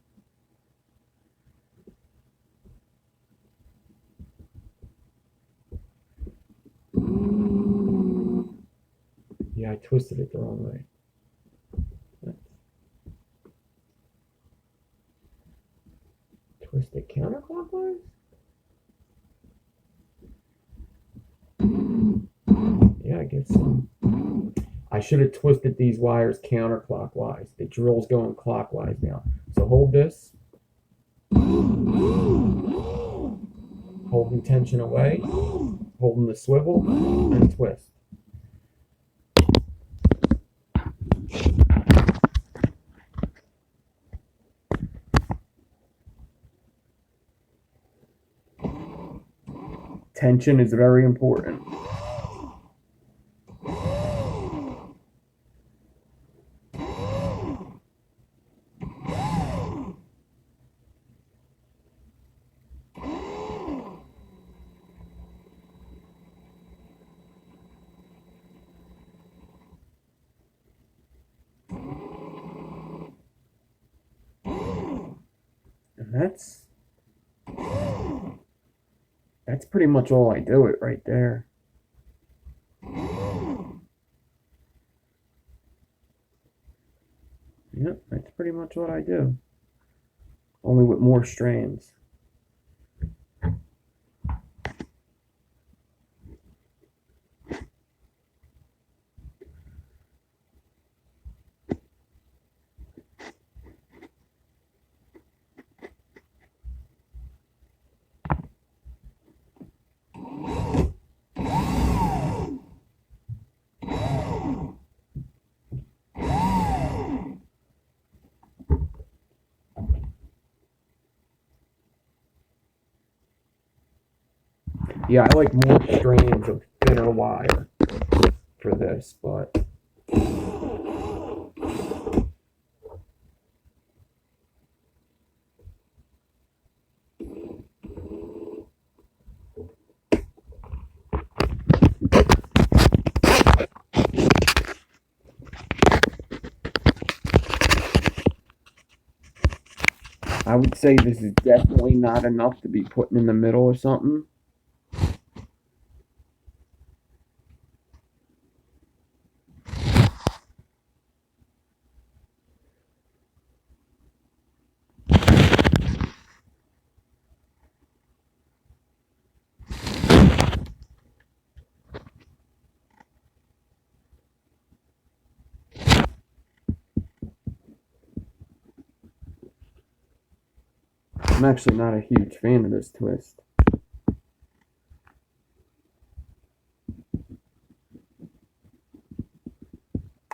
Yeah, I twisted it the wrong way. Twist it counterclockwise? Yeah, I guess so. I should have twisted these wires counterclockwise. The drill's going clockwise now. So hold this. Holding tension away. Holding the swivel. And twist. Tension is very important. And that's pretty much all I do it right there. Yep, that's pretty much what I do. Only with more strands. Yeah, I like more strands of thinner wire for this, but I would say this is definitely not enough to be putting in the middle or something. I'm actually not a huge fan of this twist.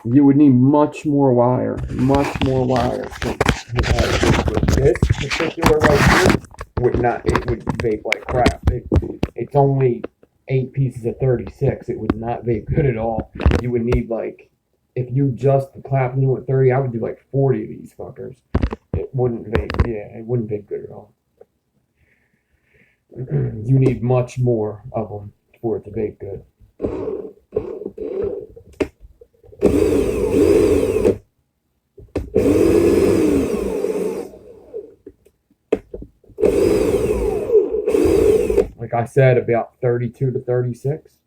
You would need much more wire to this particular right here would not, it would vape like crap. It's only 8 pieces of 36. It would not vape good at all. You would need like, if you just Clapton with 30, I would do like 40 of these fuckers. It wouldn't vape, yeah, it wouldn't vape good at all. You need much more of them for it to vape good. Like I said, about 32 to 36.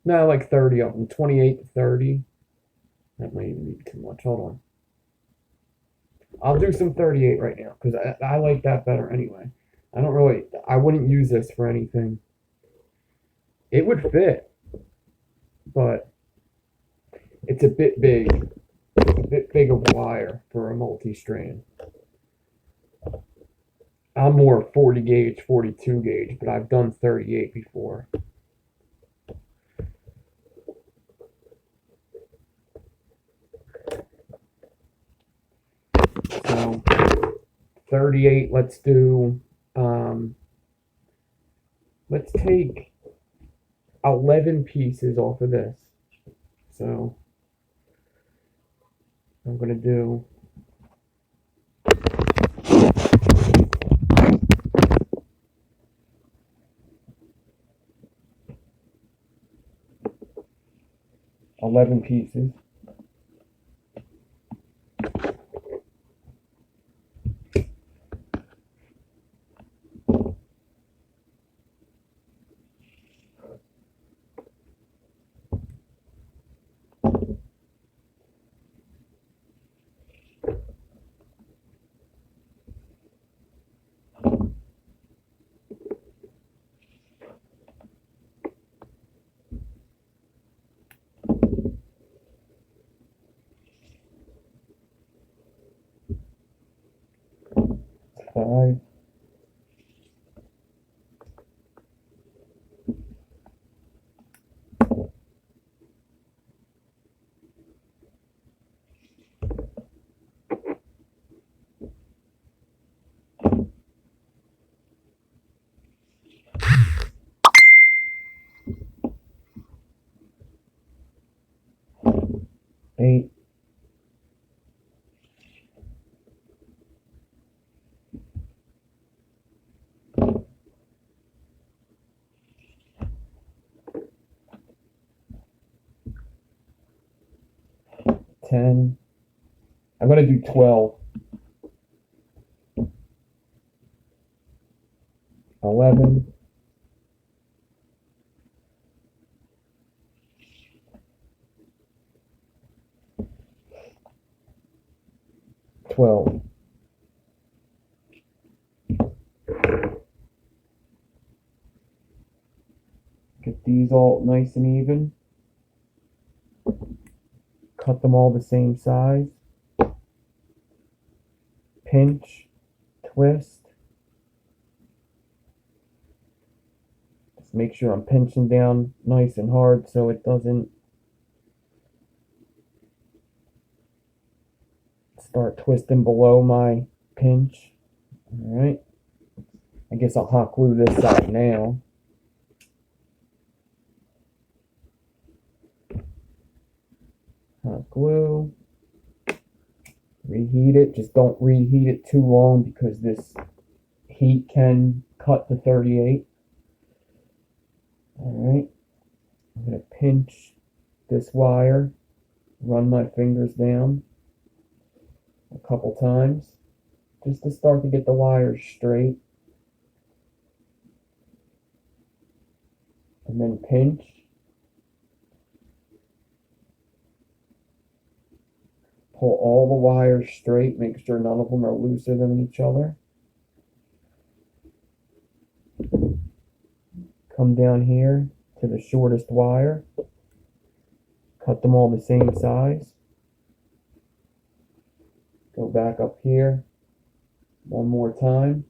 No, like 30 of them. 28 to 30. That might even be too much. Hold on. I'll do some 38 right now because I like that better anyway. I wouldn't use this for anything. It would fit, but it's a bit big. A bit big of wire for a multi-strand. I'm more 40 gauge, 42 gauge, but I've done 38 before. So 38, let's do, let's take 11 pieces off of this. So I'm going to do $11 pieces. Five. Eight. $10. I'm going to do 12. 11. 12. Get these all nice and even. Cut them all the same size. Pinch, twist. Just make sure I'm pinching down nice and hard so it doesn't start twisting below my pinch. Alright. I guess I'll hot glue this side now. Hot glue. Reheat it. Just don't reheat it too long because this heat can cut the 38. Alright. I'm going to pinch this wire. Run my fingers down a couple times just to start to get the wires straight. And then pinch. Pull all the wires straight, make sure none of them are looser than each other. Come down here to the shortest wire. Cut them all the same size. Go back up here one more time.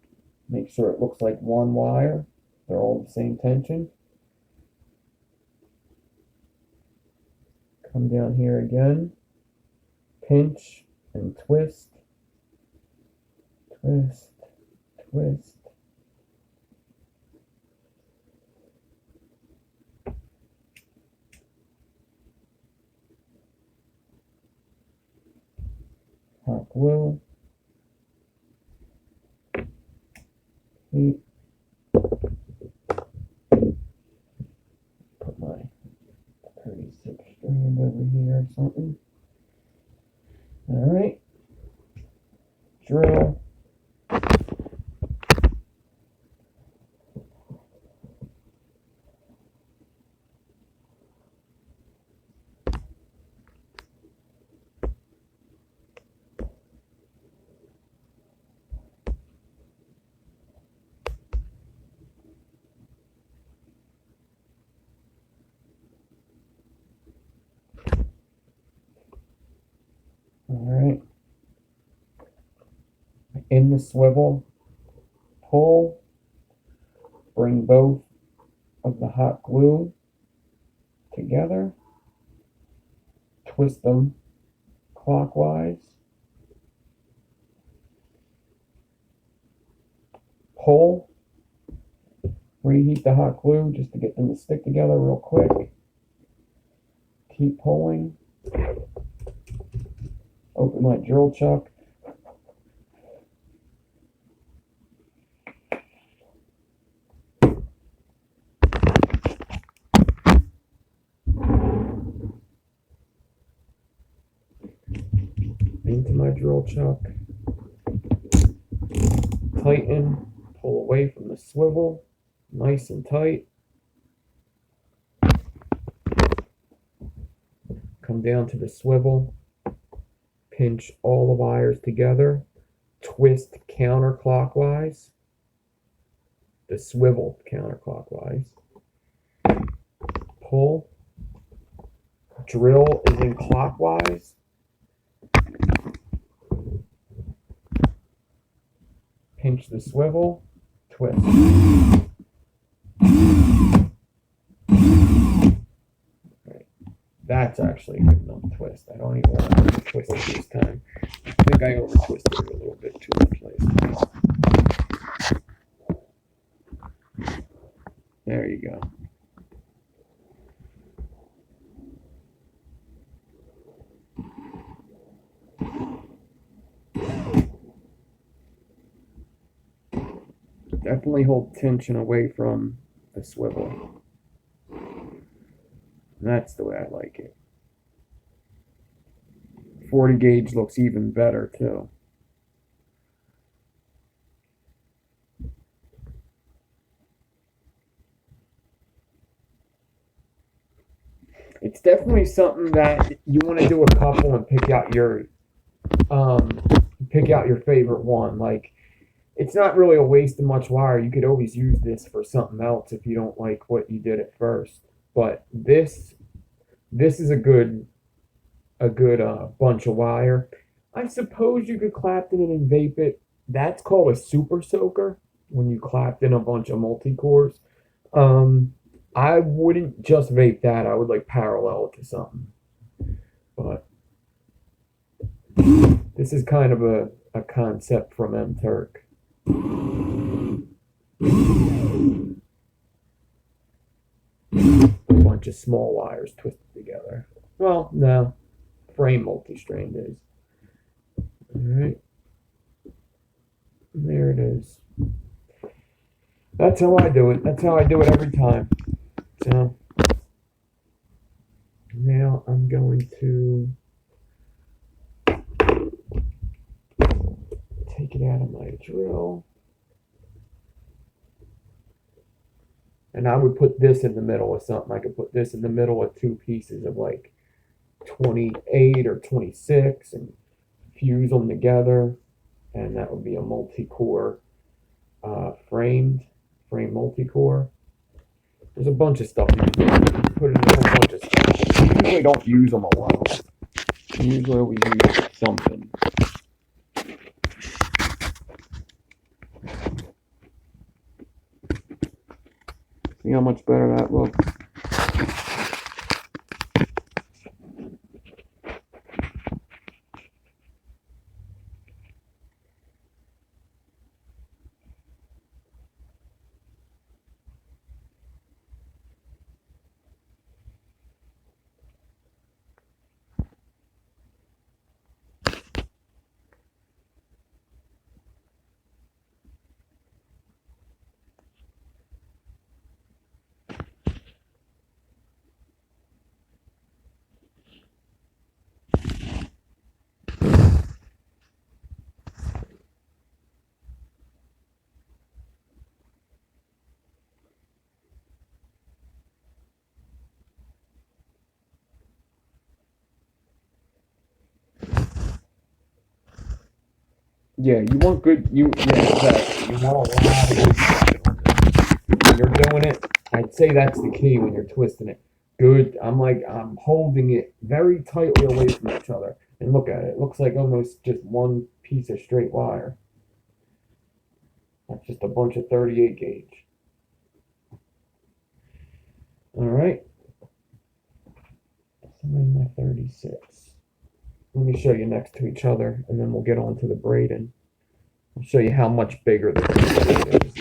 Make sure it looks like one wire. They're all the same tension. Come down here again. Pinch and twist. Twist. Twist. Hot glue. Heat. Put my 36 strand over here or something. Alright. Drill. Alright. In the swivel, pull, bring both of the hot glue together, twist them clockwise, pull, reheat the hot glue just to get them to stick together real quick, keep pulling, open my drill chuck, into my drill chuck, tighten, pull away from the swivel, nice and tight, come down to the swivel, pinch all the wires together, twist counterclockwise, the swivel counterclockwise, pull, drill is in clockwise, pinch the swivel, twist. Right. That's actually a good enough twist. I don't even want to twist it this time. I think I over twisted it a little bit too much last time. There you go. Definitely hold tension away from the swivel. That's the way I like it. 40 gauge looks even better too. It's definitely something that you want to do a couple and pick out your favorite one. Like, it's not really a waste of much wire. You could always use this for something else if you don't like what you did at first. But this is a good bunch of wire. I suppose you could Clapton it and vape it. That's called a super soaker when you Clapton a bunch of multi-cores. I wouldn't just vape that. I would like parallel it to something. But this is kind of a concept from M-Turk. A bunch of small wires twisted together. Well, no. Frame multi-strand is. Alright. There it is. That's how I do it. That's how I do it every time. So, now I'm going to take it out of my drill. And I would put this in the middle of something. I could put this in the middle of two pieces of like 28 or 26 and fuse them together. And that would be a multi-core frame multi-core. There's a bunch of stuff you can do. Put in a whole bunch of stuff. I usually don't use them a lot. Usually we use something. See how much better that looks? Yeah, you want good, exactly. You want a lot of good tension on this. When you're doing it, I'd say that's the key when you're twisting it. Good, I'm holding it very tightly away from each other. And look at it, it looks like almost just one piece of straight wire. That's just a bunch of 38 gauge. Alright. Somebody my 36. Let me show you next to each other, and then we'll get on to the braiding. I'll show you how much bigger the braid is.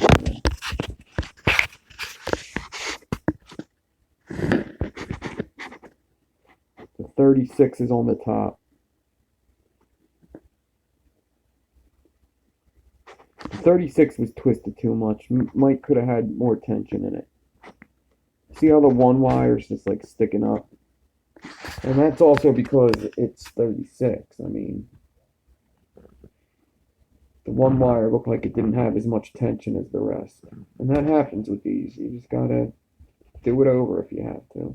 The 36 is on the top. The 36 was twisted too much. Mike could have had more tension in it. See how the one wire is just like sticking up? And that's also because it's 36. I mean, the one wire looked like it didn't have as much tension as the rest. And that happens with these. You just gotta do it over if you have to.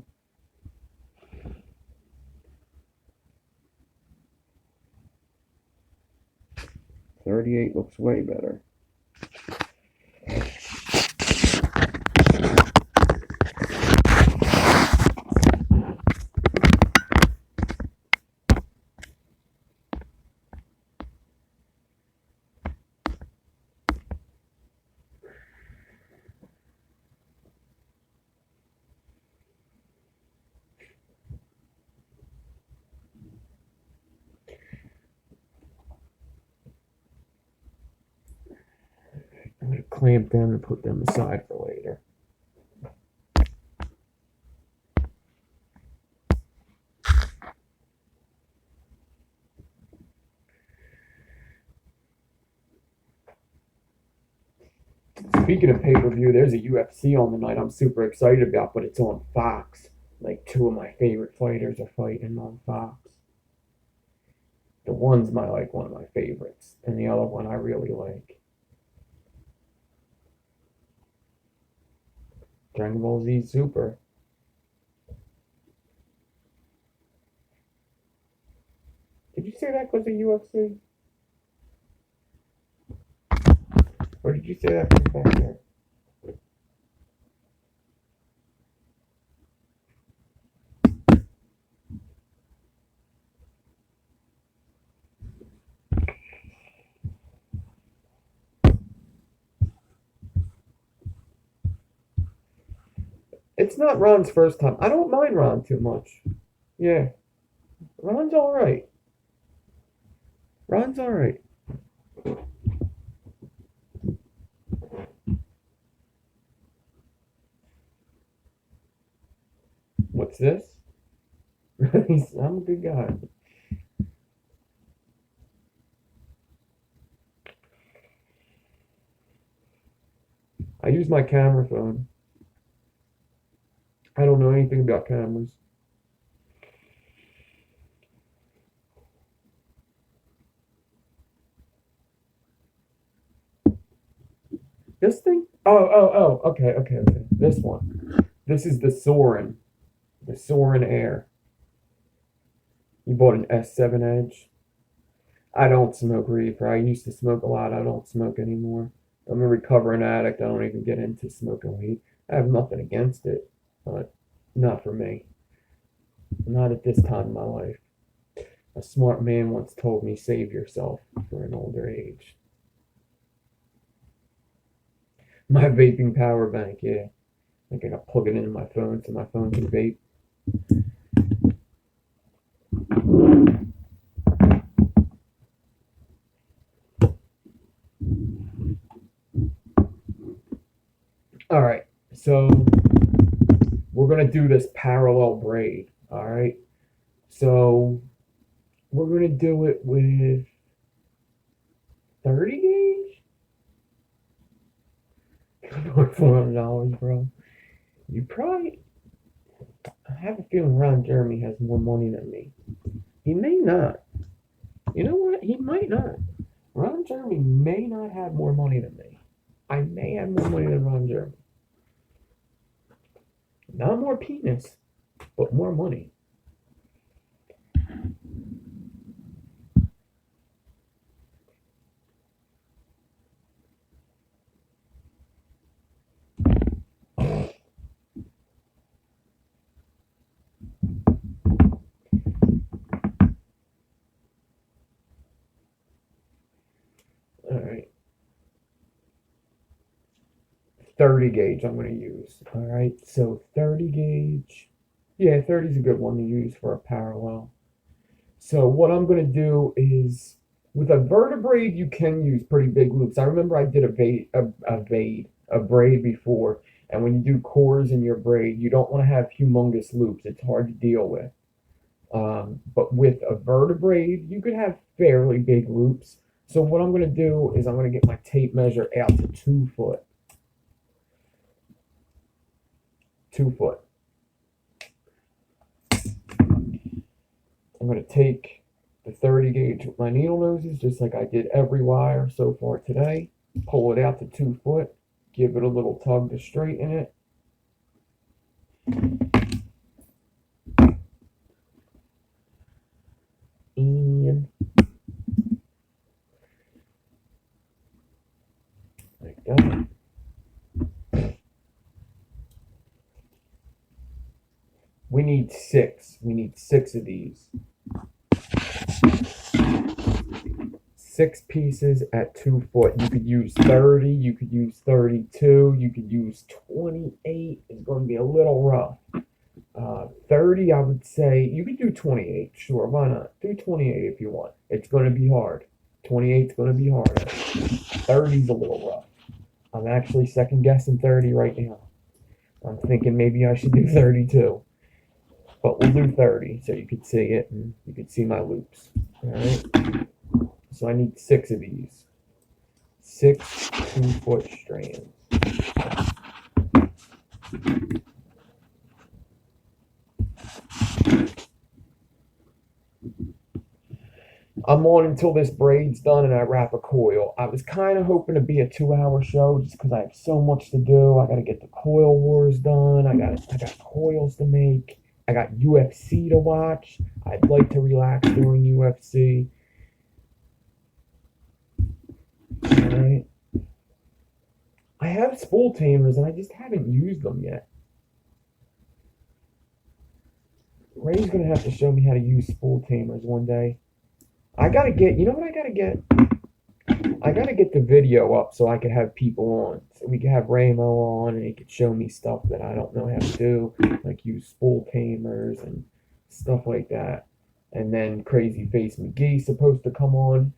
.38 looks way better. I'm going to clamp them and put them aside for later. Speaking of pay-per-view, there's a UFC on the night I'm super excited about, but it's on Fox. Like, two of my favorite fighters are fighting on Fox. The one's one of my favorites, and the other one I really like. Dragon Ball Z Super. Did you say that was a UFC? Or did you say that from back there? It's not Ron's first time. I don't mind Ron too much. Yeah. Ron's alright. Ron's alright. What's this? I'm a good guy. I use my camera phone. I don't know anything about cameras. This thing? Oh, okay. This one. This is the Soren. The Soren Air. You bought an S7 Edge. I don't smoke reefer. I used to smoke a lot. I don't smoke anymore. I'm a recovering addict. I don't even get into smoking weed. I have nothing against it, but not for me. Not at this time in my life. A smart man once told me, save yourself for an older age. My vaping power bank, yeah. think I gotta plug it into my phone so my phone can vape. All right, so we're gonna do this parallel braid. All right, so we're gonna do it with 30 gauge. $400, bro. You probably. I have a feeling Ron Jeremy has more money than me. He may not. You know what? He might not. Ron Jeremy may not have more money than me. I may have more money than Ron Jeremy. Not more penis, but more money. All right. 30 gauge I'm going to use. All right. So 30 gauge. Yeah, 30 is a good one to use for a parallel. So what I'm going to do is with a vertebrae, you can use pretty big loops. I remember I did a braid before, and when you do cores in your braid, you don't want to have humongous loops. It's hard to deal with. But with a vertebrae, you could have fairly big loops. So what I'm going to do is I'm going to get my tape measure out to 2 foot. 2 foot. I'm going to take the 30 gauge with my needle noses, just like I did every wire so far today. Pull it out to 2 foot. Give it a little tug to straighten it. And like that. We need 6. We need 6 of these. 6 pieces at 2 foot. You could use 30, you could use 32, you could use 28. It's going to be a little rough. 30, I would say, you could do 28. Sure, why not? Do 28 if you want. It's going to be hard. 28 is going to be hard. 30 is a little rough. I'm actually second guessing 30 right now. I'm thinking maybe I should do 32. But we'll do 30 so you can see it and you can see my loops. All right. So I need 6 of these. 6 2-foot strands. I'm on until this braid's done and I wrap a coil. I was kind of hoping to be a 2-hour show just because I have so much to do. I got to get the coil wars done. I got coils to make. I got UFC to watch. I'd like to relax during UFC. Alright. I have spool tamers and I just haven't used them yet. Ray's gonna have to show me how to use spool tamers one day. I gotta get, you know what I gotta get? I gotta get the video up so I could have people on. So we could have Raymo on and he could show me stuff that I don't know how to do, like use spool tamers and stuff like that. And then Crazy Face McGee's supposed to come on.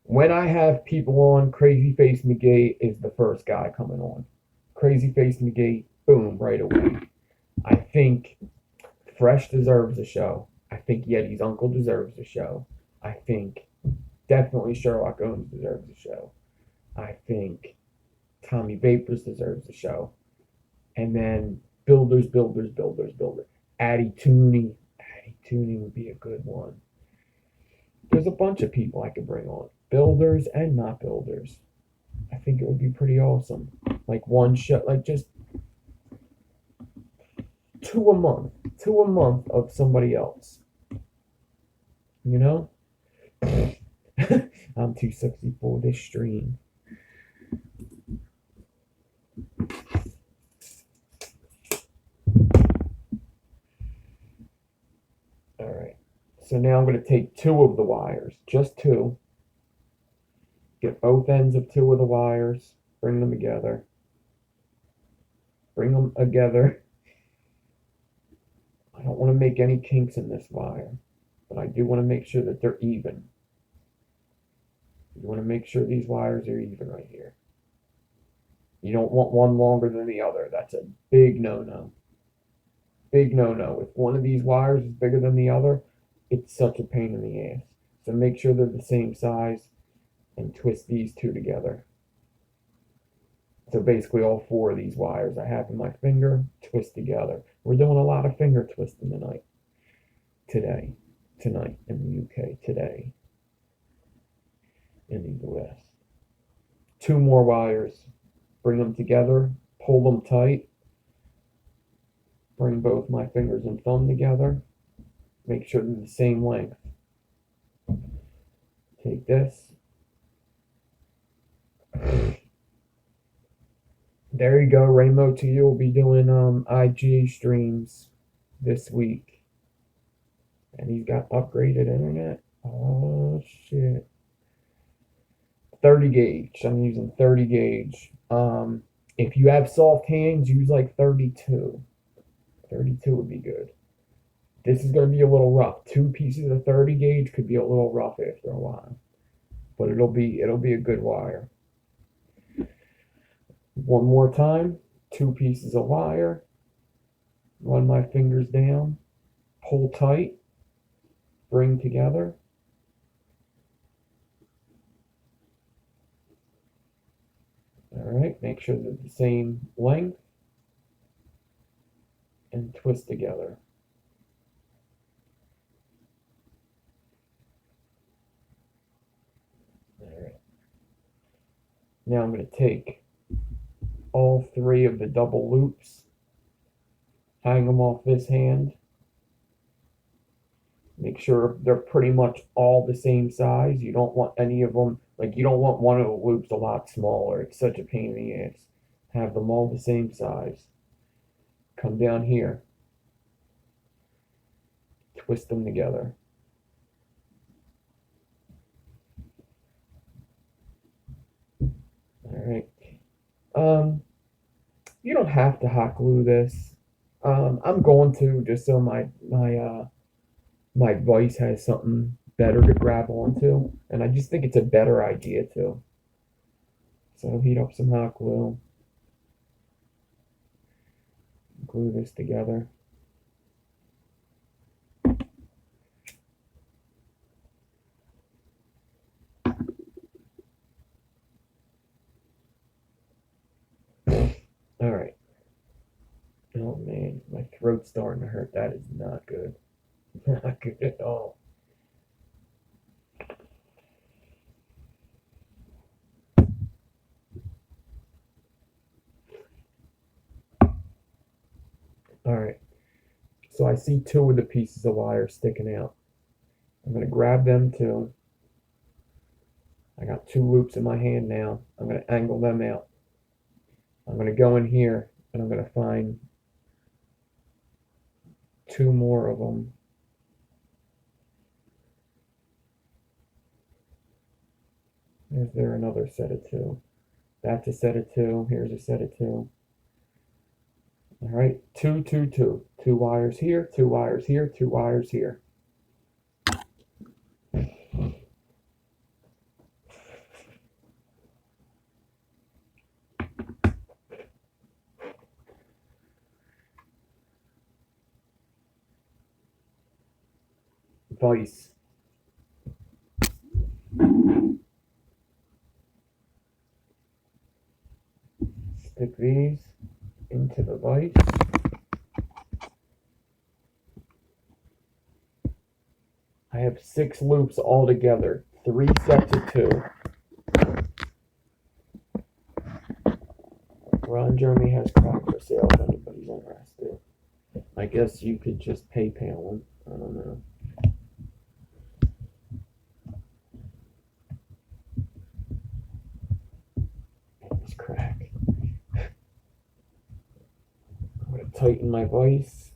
When I have people on, Crazy Face McGee is the first guy coming on. Crazy Face McGee, boom, right away. I think Fresh deserves a show. I think Yeti's uncle deserves a show. I think definitely Sherlock Holmes deserves a show. I think Tommy Vapors deserves a show. And then Builders. Addy Tooney would be a good one. There's a bunch of people I could bring on. Builders and not builders. I think it would be pretty awesome. Like one show, like just 2 a month. 2 a month of somebody else. You know? I'm too sexy for this stream. Alright. So now I'm going to take 2 of the wires. Just 2. Get both ends of 2 of the wires. Bring them together. bring them together. I don't want to make any kinks in this wire, but I do want to make sure that they're even. You want to make sure these wires are even right here. You don't want one longer than the other. That's a big no-no. Big no-no. If one of these wires is bigger than the other, it's such a pain in the ass. So make sure they're the same size and twist these two together. So basically all four of these wires I have in my finger twist together. We're doing a lot of finger twisting tonight. Tonight in the UK, today in the US. Two more wires. Bring them together, pull them tight. Bring both my fingers and thumb together. Make sure they're the same length. Take this. There you go, Rainbow to you. Will be doing IG streams this week. And he's got upgraded internet. Oh shit. 30 gauge. I'm using 30 gauge. If you have soft hands, use like 32. 32 would be good. This is going to be a little rough. Two pieces of 30 gauge could be a little rough after a while. But it'll be a good wire. One more time. Two pieces of wire. Run my fingers down. Pull tight. Bring together. Alright, make sure they're the same length. And twist together. Alright. Now I'm going to take all three of the double loops, hang them off this hand. Make sure they're pretty much all the same size. You don't want any of them, like you don't want one of the loops a lot smaller. It's such a pain in the ass. Have them all the same size. Come down here. Twist them together. Alright. You don't have to hot glue this. I'm going to, just so my vise has something better to grab onto, and I just think it's a better idea too. So heat up some hot glue. Glue this together. Alright. Oh man, my throat's starting to hurt. That is not good. Not good at all. Alright. So I see two of the pieces of wire sticking out. I'm going to grab them too. I got two loops in my hand now. I'm going to angle them out. I'm going to go in here and I'm going to find two more of them. Is there another set of two? That's a set of two. Here's a set of two. All right, two, two, two. Two wires here, two wires here, two wires here. Vise. Stick these into the vise. I have 6 loops all together, 3 sets of 2. Ron Jeremy has crack for sale if anybody's interested. I guess you could just PayPal him. I don't know. It's crack. I'm going to tighten my vise.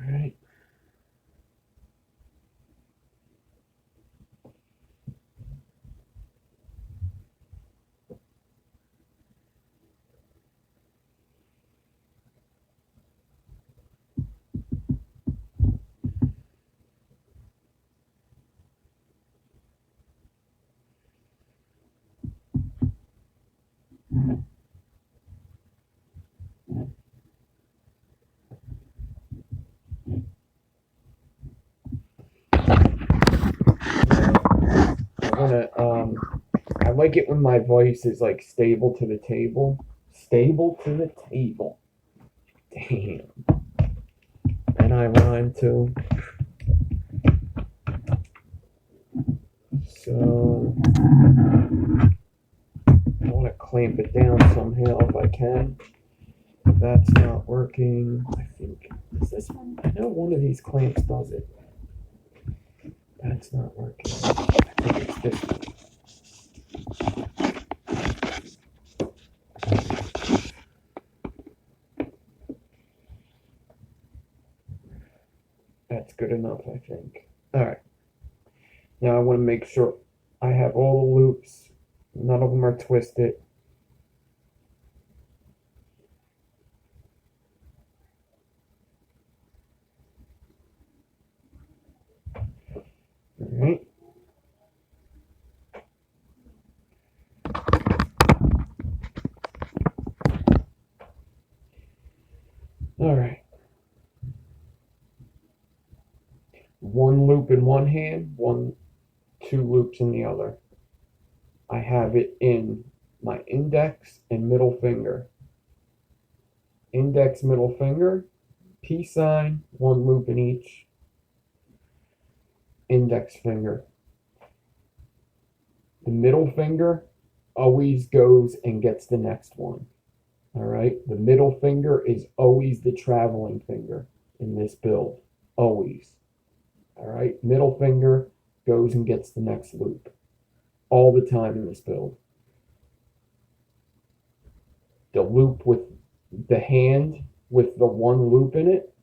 Alright. gonna, I like it when my voice is like stable to the table. Stable to the table. Damn. And I rhyme too. So I want to clamp it down somehow if I can. That's not working. I think, is this one? I know one of these clamps does it. That's not working. I think it's this one. That's good enough, I think. Alright. Now I want to make sure I have all the loops. None of them are twisted. Alright. Alright. One loop in one hand, two loops in the other. I have it in my index and middle finger. Index, middle finger, peace sign, one loop in each index finger. The middle finger always goes and gets the next one. All right, the middle finger is always the traveling finger in this build, always. All right, middle finger goes and gets the next loop all the time in this build. The loop with the hand with the one loop in it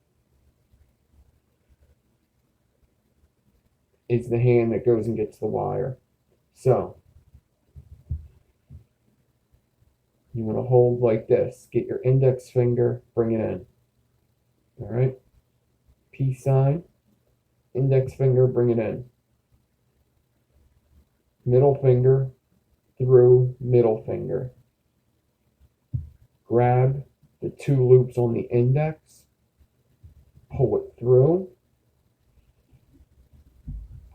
is the hand that goes and gets the wire. So you want to hold like this. Get your index finger, bring it in. All right, peace sign, index finger, bring it in. Middle finger through middle finger. Grab the two loops on the index, pull it through,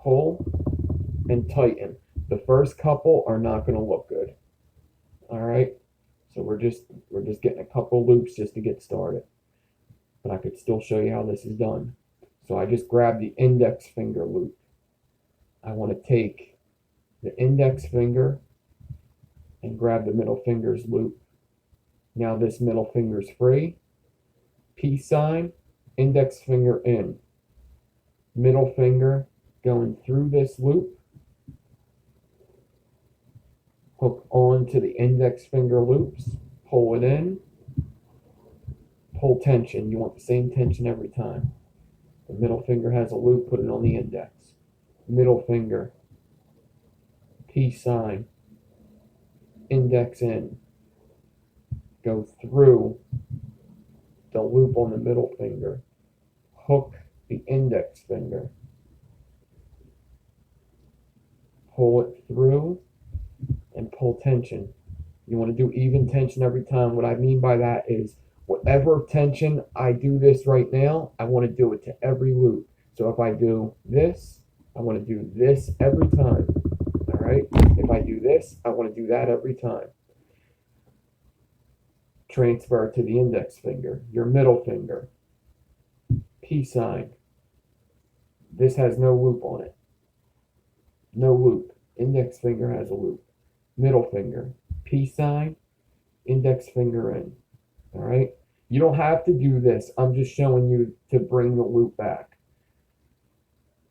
pull, and tighten. The first couple are not going to look good. All right, so we're just getting a couple loops just to get started, but I could still show you how this is done. So I just grab the index finger loop. I want to take the index finger and grab the middle finger's loop. Now this middle finger's free. Peace sign, index finger in. Middle finger going through this loop. Hook on to the index finger loops. Pull it in. Pull tension. You want the same tension every time. The middle finger has a loop, put it on the index. Middle finger. Peace sign. Index in. Go through the loop on the middle finger. Hook the index finger. Pull it through and pull tension. You want to do even tension every time. What I mean by that is whatever tension I do this right now, I want to do it to every loop. So if I do this, I want to do this every time. All right? If I do this, I want to do that every time. Transfer to the index finger, your middle finger. Peace sign. This has no loop on it. No loop. Index finger has a loop. Middle finger. Peace sign. Index finger in. All right? You don't have to do this. I'm just showing you to bring the loop back.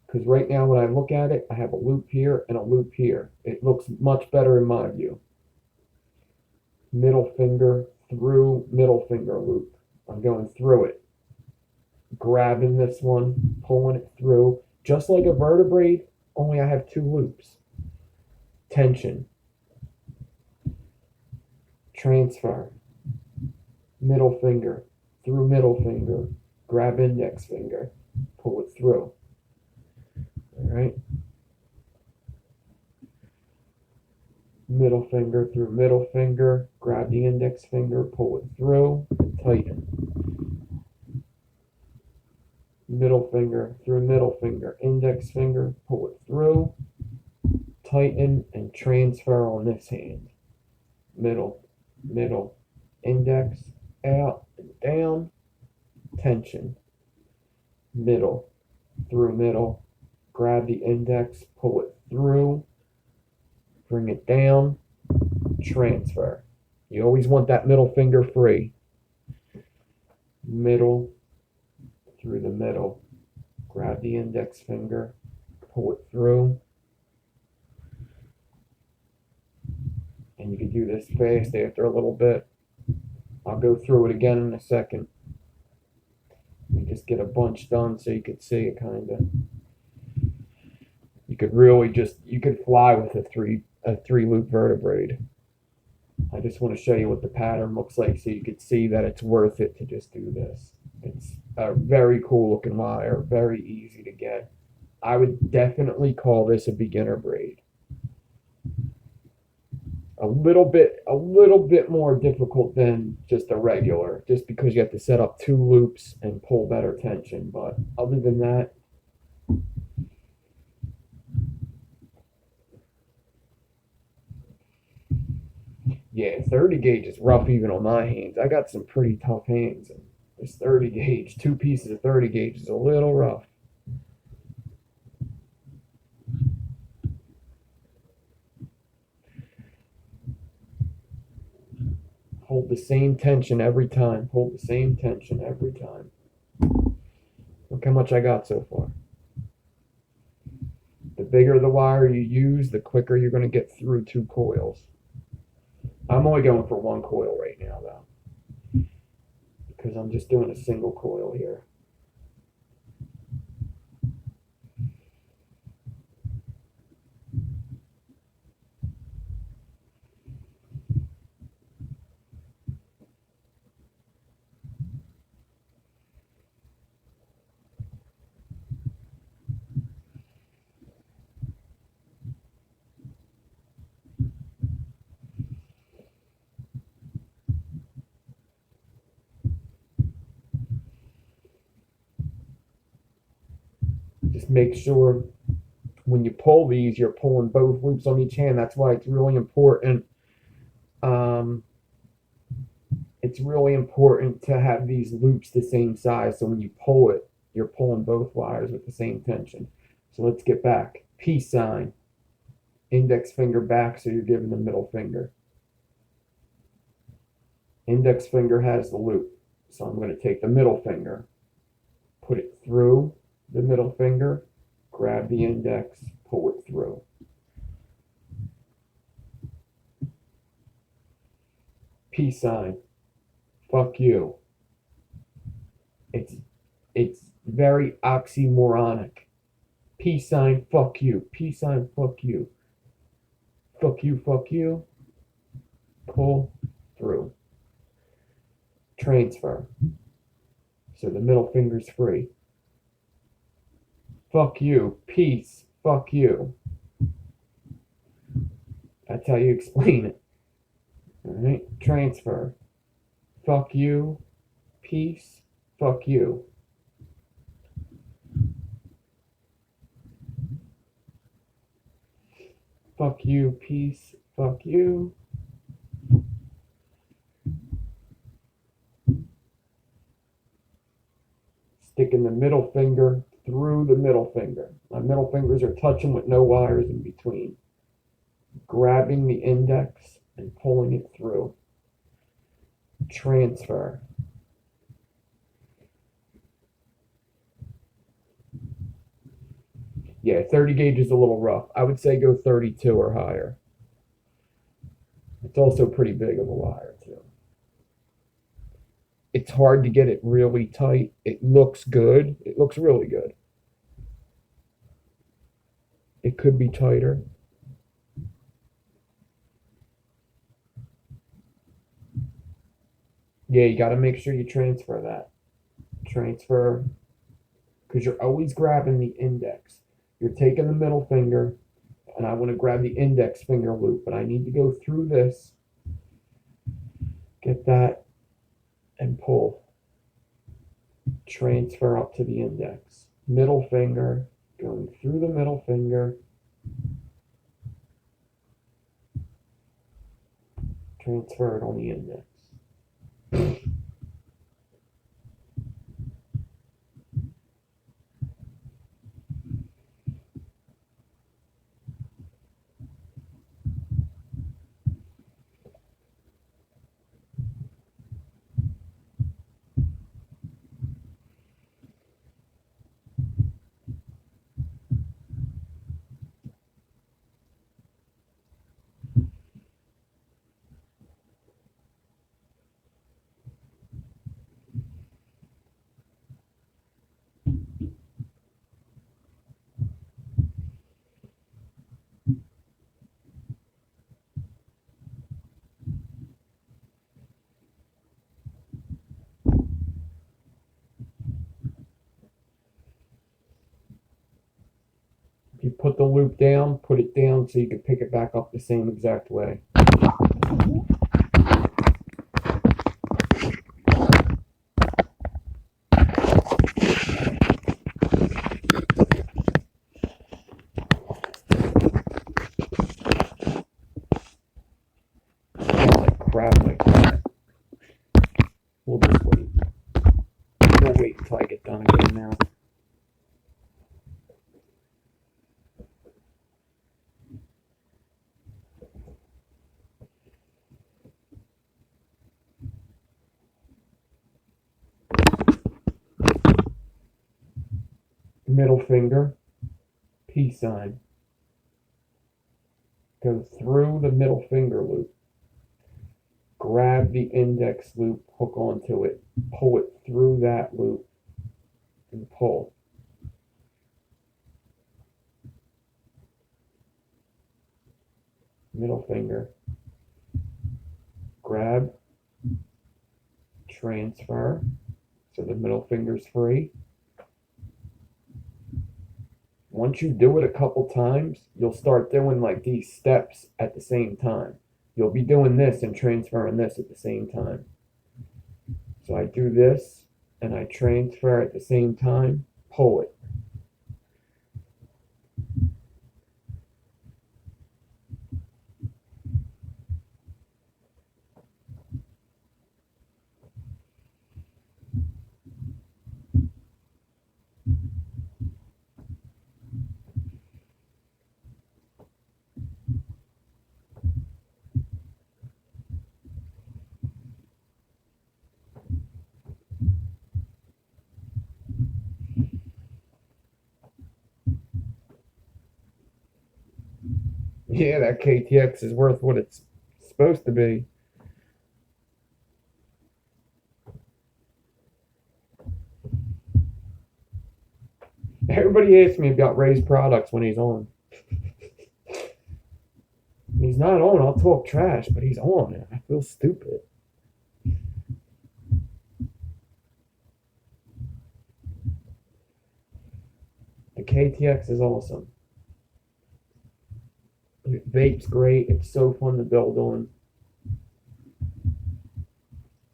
Because right now when I look at it, I have a loop here and a loop here. It looks much better in my view. Middle finger through middle finger loop. I'm going through it. Grabbing this one, pulling it through. Just like a vertebrae, only I have two loops. Tension. Transfer. Middle finger. Through middle finger. Grab index finger. Pull it through. Alright. Middle finger through middle finger. Grab the index finger. Pull it through. And tighten. Middle finger through middle finger. Index finger. Pull it through. tighten and transfer on this hand. Middle, middle, index, out and down, tension. Middle, through middle, grab the index, pull it through, bring it down, transfer. You always want that middle finger free. Middle, through the middle, grab the index finger, pull it through. And you can do this fast after a little bit. I'll go through it again in a second. You just get a bunch done so you could see it kind of. You could really you could fly with a three loop vertebrae. I just want to show you what the pattern looks like so you could see that it's worth it to just do this. It's a very cool looking wire, very easy to get. I would definitely call this a beginner braid. A little bit more difficult than just a regular, just because you have to set up 2 loops and pull better tension. But other than that, yeah, 30 gauge is rough even on my hands. I got some pretty tough hands, and this 30 gauge, 2 pieces of 30 gauge is a little rough. Hold the same tension every time. Hold the same tension every time. Look how much I got so far. The bigger the wire you use, the quicker you're going to get through 2 coils. I'm only going for 1 coil right now, though, because I'm just doing a single coil here. Just make sure when you pull these, you're pulling both loops on each hand. That's why it's really important. It's really important to have these loops the same size, so when you pull it, you're pulling both wires with the same tension. So let's get back. Peace sign. Index finger back, so you're giving the middle finger. Index finger has the loop, so I'm going to take the middle finger, put it through the middle finger, grab the index, pull it through. Peace sign. Fuck you. It's very oxymoronic. Peace sign, fuck you. Peace sign, fuck you. Fuck you, fuck you. Pull through. Transfer. So the middle finger's free. Fuck you. Peace. Fuck you. That's how you explain it. Alright? Transfer. Fuck you. Peace. Fuck you. Fuck you. Peace. Fuck you. Sticking the middle finger through the middle finger. My middle fingers are touching with no wires in between. Grabbing the index and pulling it through. Transfer. Yeah, 30 gauge is a little rough. I would say go 32 or higher. It's also pretty big of a wire, too. It's hard to get it really tight. It looks good. It looks really good. It could be tighter. Yeah, you got to make sure you transfer that. Transfer, because you're always grabbing the index. You're taking the middle finger, and I want to grab the index finger loop, but I need to go through this, get that, and pull. Transfer up to the index. Middle finger, going through the middle finger, Transfer it on the index. You put the loop down, put it down so you can pick it back up the same exact way. Like crap like that. We'll just wait. We'll wait until I get done again now. Middle finger, peace sign. Go through the middle finger loop. Grab the index loop, hook onto it, pull it through that loop, and pull. Middle finger. Grab, transfer, so the middle finger's free. Once you do it a couple times, you'll start doing like these steps at the same time. You'll be doing this and transferring this at the same time. So I do this and I transfer at the same time, pull it. Yeah, that KTX is worth what it's supposed to be. Everybody asks me about Ray's products when he's on. When he's not on, I'll talk trash, but he's on, and I feel stupid. The KTX is awesome. Vape's great. It's so fun to build on.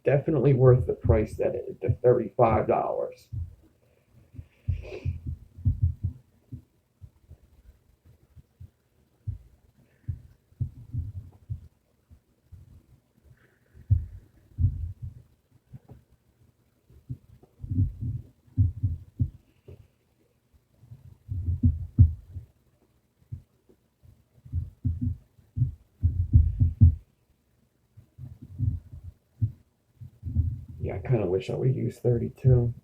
Definitely worth the price that it, the $35. Yeah, I kind of wish I would use 32.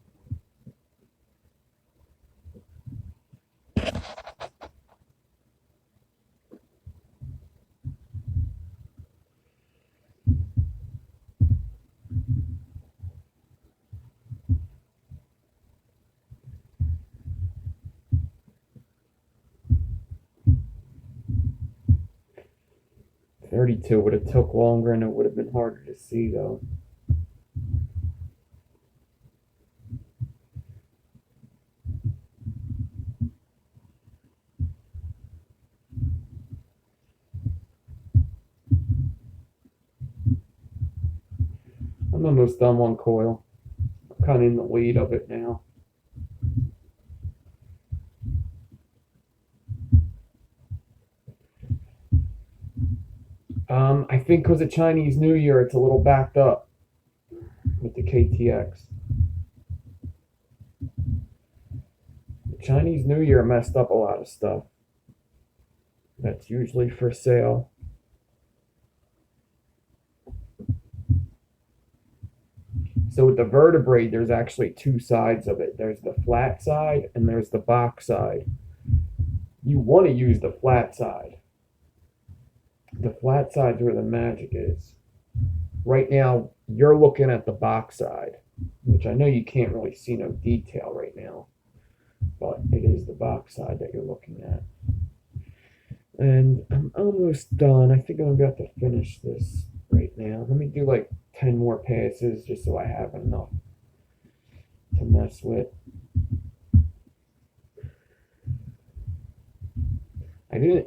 .32 would have took longer and it would have been harder to see though. I'm almost done one coil. I'm kind of in the lead of it now. I think because of Chinese New Year, it's a little backed up with the KTX. The Chinese New Year messed up a lot of stuff that's usually for sale. So with the Vertebrae, there's actually two sides of it. There's the flat side and there's the box side. You want to use the flat side. The flat side's where the magic is. Right now, you're looking at the box side, which I know you can't really see no detail right now, but it is the box side that you're looking at. And I'm almost done. I think I'm about to finish this right now. Let me do like 10 more passes just so I have enough to mess with.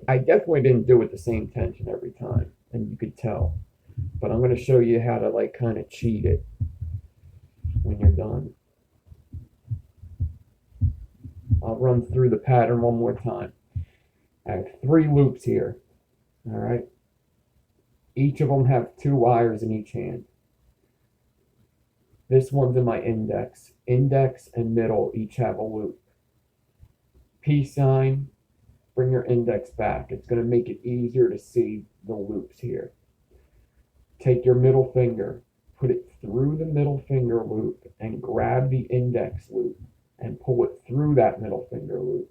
I definitely didn't do it the same tension every time, and you could tell. But I'm going to show you how to like kind of cheat it when you're done. I'll run through the pattern one more time. I have 3 loops here. All right. Each of them have 2 wires in each hand. This one's in my index. Index and middle each have a loop. Peace sign, bring your index back. It's going to make it easier to see the loops here. Take your middle finger, put it through the middle finger loop, and grab the index loop and pull it through that middle finger loop.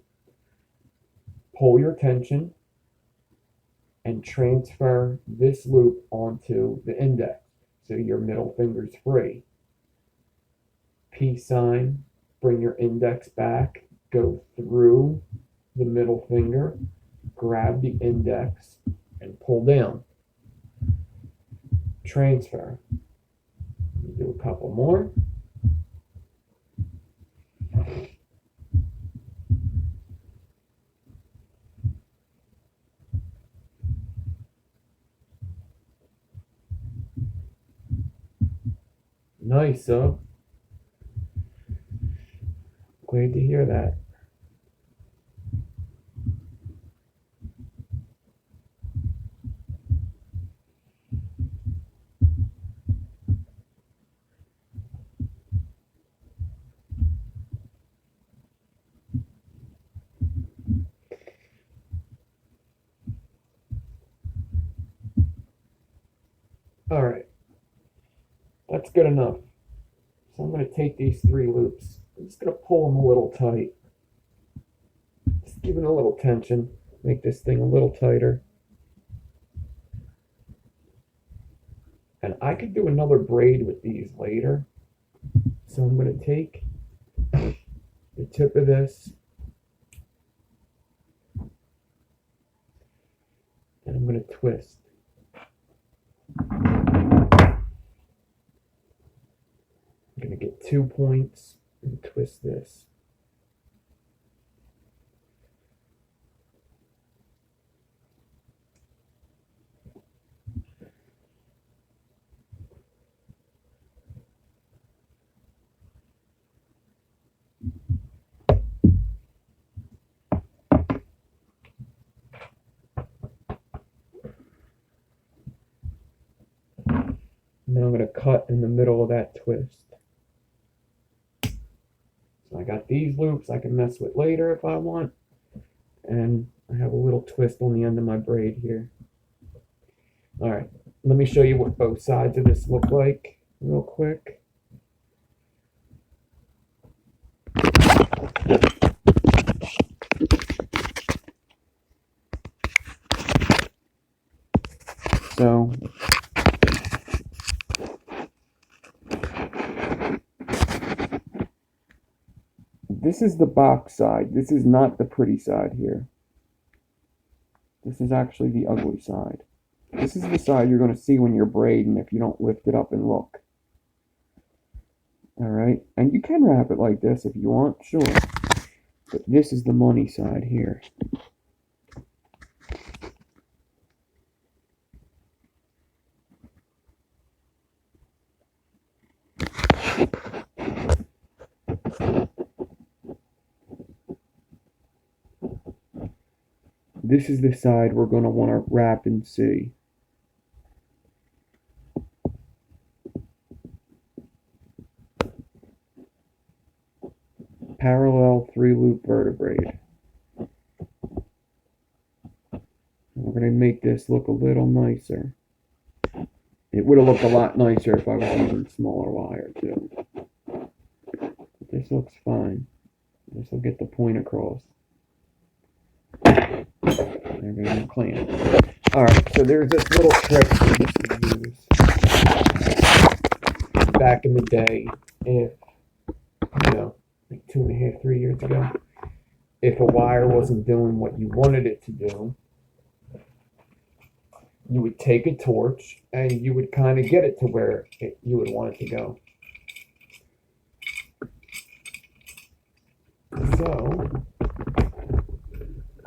Pull your tension and transfer this loop onto the index so your middle finger's free. Peace sign, bring your index back, go through the middle finger, grab the index, and pull down. Transfer. Do a couple more. Nice, so glad to hear that. All right, that's good enough. So I'm going to take these 3 loops. I'm just going to pull them a little tight. Just give it a little tension. Make this thing a little tighter. And I could do another braid with these later. So I'm going to take the tip of this and I'm going to twist. I'm going to get 2 points and twist this. Now I'm going to cut in the middle of that twist. So I got these loops I can mess with later if I want. And I have a little twist on the end of my braid here. All right, let me show you what both sides of this look like real quick. So this is the box side. This is not the pretty side here. This is actually the ugly side. This is the side you're going to see when you're braiding if you don't lift it up and look. Alright, and you can wrap it like this if you want, sure. But this is the money side here. This is the side we're going to want to wrap and see. braid. We're going to make this look a little nicer. It would have looked a lot nicer if I was using smaller wire too. But this looks fine. This will get the point across. They're going to clamp. Alright, so there's this little trick we used to use back in the day. If, like 2.5, 3 years ago, if a wire wasn't doing what you wanted it to do, you would take a torch and you would kind of get it to where you would want it to go. So,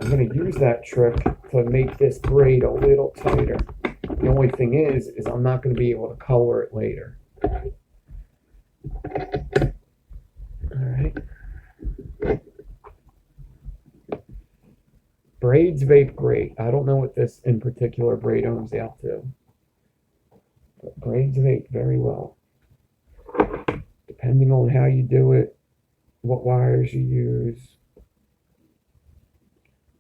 I'm going to use that trick to make this braid a little tighter. The only thing is I'm not going to be able to color it later. Alright. Braids vape great. I don't know what this in particular braid owns out to. But braids vape very well. Depending on how you do it, what wires you use.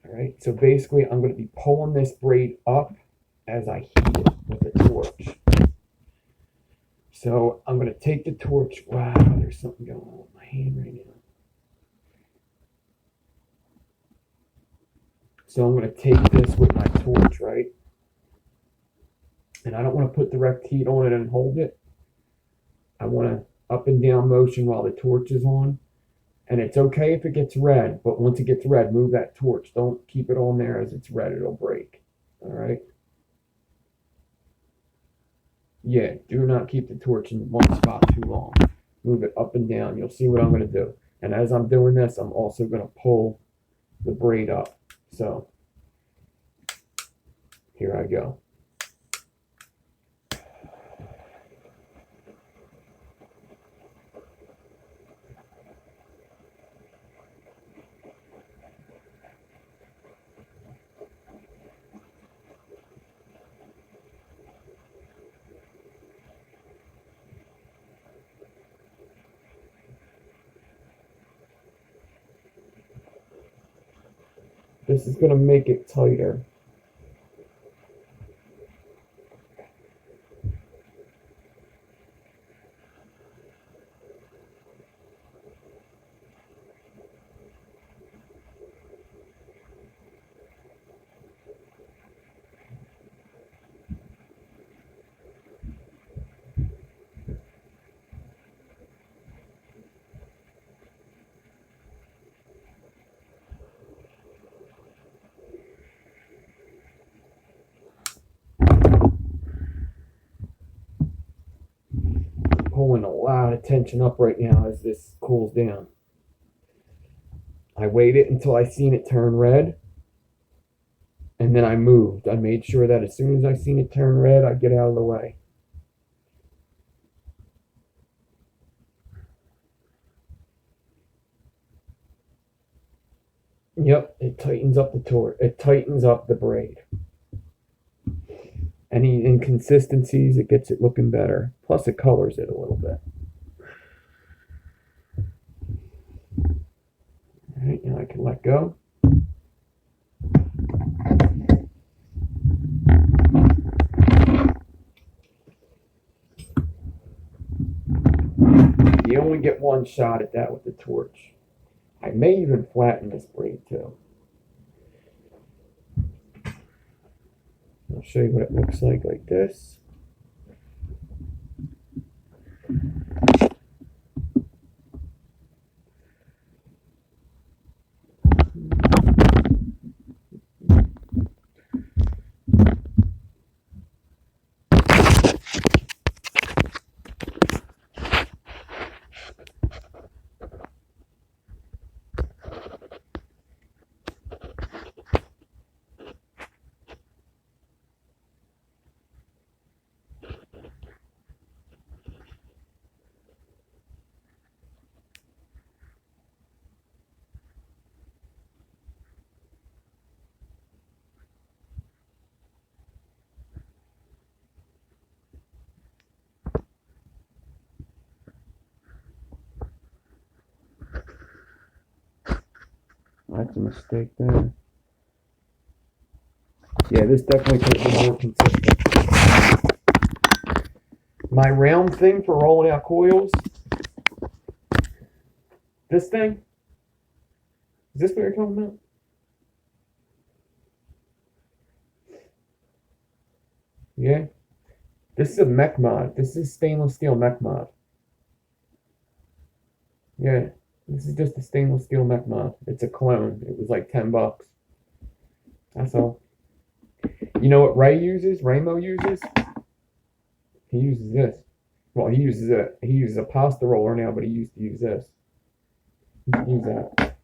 Alright, so basically I'm going to be pulling this braid up as I heat it with a torch. So I'm going to take the torch. Wow, there's something going on with my hand right now. So I'm going to take this with my torch, right? And I don't want to put direct heat on it and hold it. I want to up and down motion while the torch is on. And it's okay if it gets red, but once it gets red, move that torch. Don't keep it on there as it's red, it'll break. All right? Yeah, do not keep the torch in one spot too long. Move it up and down. You'll see what I'm going to do. And as I'm doing this, I'm also going to pull the braid up. So, here I go. This is going to make it tighter. Pulling a lot of tension up right now as this cools down. I waited until I seen it turn red, and then I moved. I made sure that as soon as I seen it turn red, I'd get out of the way. Yep, it tightens up the torch. It tightens up the braid. Any inconsistencies, it gets it looking better. Plus, it colors it a little bit. All right, now I can let go. You only get one shot at that with the torch. I may even flatten this braid too. I'll show you what it looks like this. That's a mistake there. Yeah, this definitely could have been more consistent. My round thing for rolling out coils. This thing. Is this what you're talking about? Yeah. This is a mech mod. This is stainless steel mech mod. Yeah. This is just a stainless steel mech mod. It's a clone. It was like $10. That's all. You know what Ray uses? Raymo uses? He uses this. Well, he uses a pasta roller now, but he used to use this. Use that.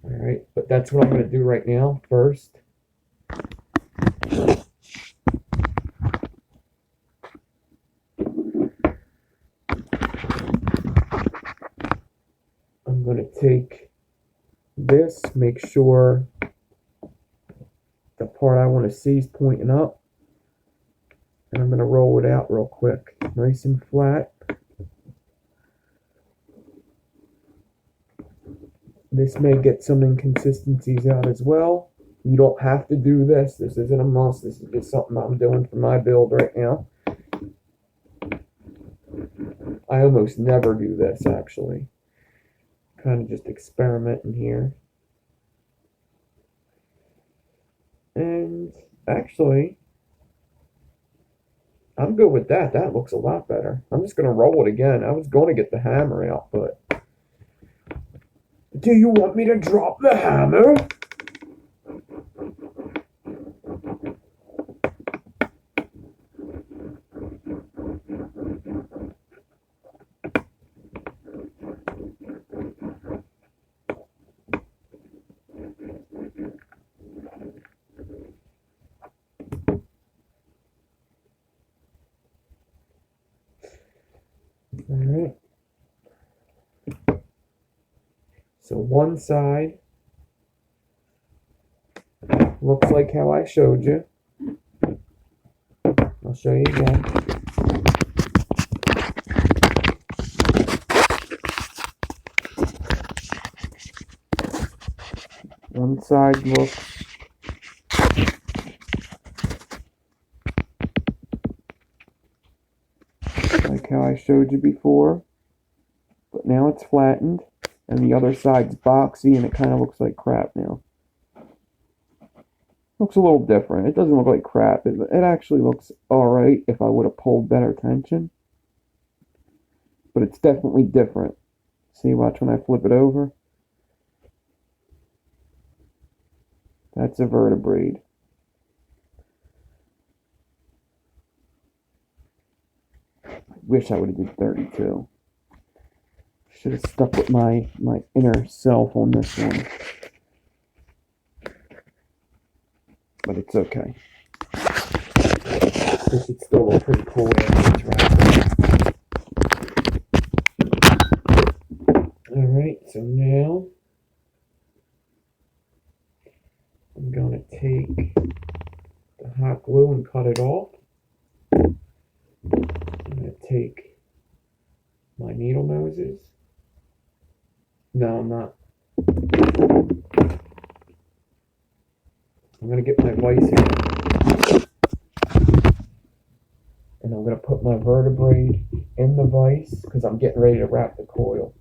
Alright, but that's what I'm gonna do right now first. I'm gonna take this, make sure the part I want to see is pointing up. And I'm going to roll it out real quick. Nice and flat. This may get some inconsistencies out as well. You don't have to do this. This isn't a must. This is just something I'm doing for my build right now. I almost never do this, actually. Kind of just experimenting here. And actually, I'm good with that. That looks a lot better. I'm just going to roll it again. I was going to get the hammer out, but... Do you want me to drop the hammer? Alright. So one side looks like how I showed you. I'll show you again. One side looks like how I showed you before, but now it's flattened, and the other side's boxy, and it kind of looks like crap now. Looks a little different. It doesn't look like crap. It actually looks alright if I would have pulled better tension, but it's definitely different. See, watch when I flip it over. That's a Vertebrae. I wish I would have did 32. Should have stuck with my inner self on this one. But it's okay. This should still look pretty cool after it's wrapped. Alright, so now I'm going to take the hot glue and cut it off. I'm going to take my needle noses. No, I'm not. I'm going to get my vise in. And I'm going to put my Vertebrae in the vise because I'm getting ready to wrap the coil.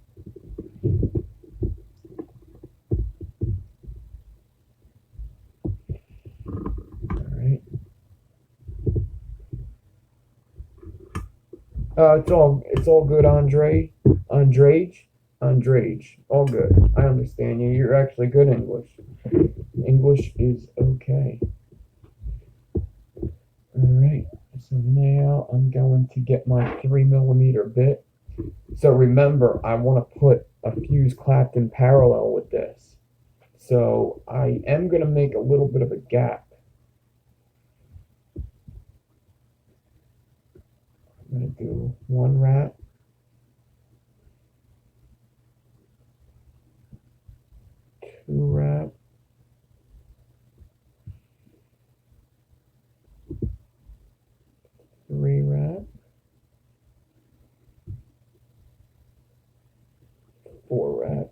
Alright. It's all good, Andrage. All good. I understand you. You're actually good English. English is okay. Alright, so now I'm going to get my 3mm bit. So remember, I want to put a fuse Clapton parallel with this. So I am going to make a little bit of a gap. I'm going to do one wrap. Two wrap. Three wrap. Four wrap.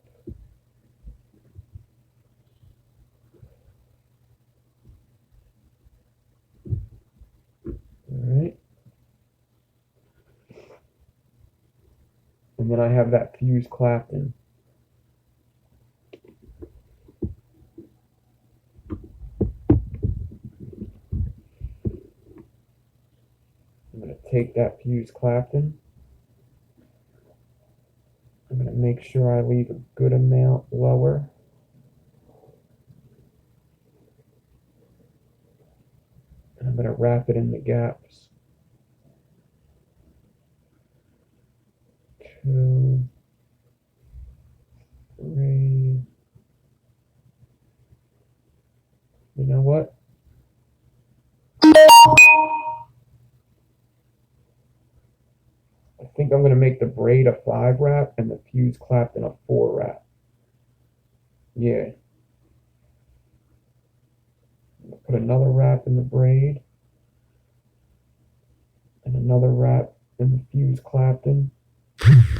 then I have that fused Clapton. I'm going to take that fused Clapton. I'm going to make sure I leave a good amount lower. And I'm going to wrap it in the gaps. 2, 3. You know what? I think I'm going to make the braid a 5 wrap and the fused Clapton a 4 wrap. Yeah. Put another wrap in the braid and another wrap in the fused Clapton.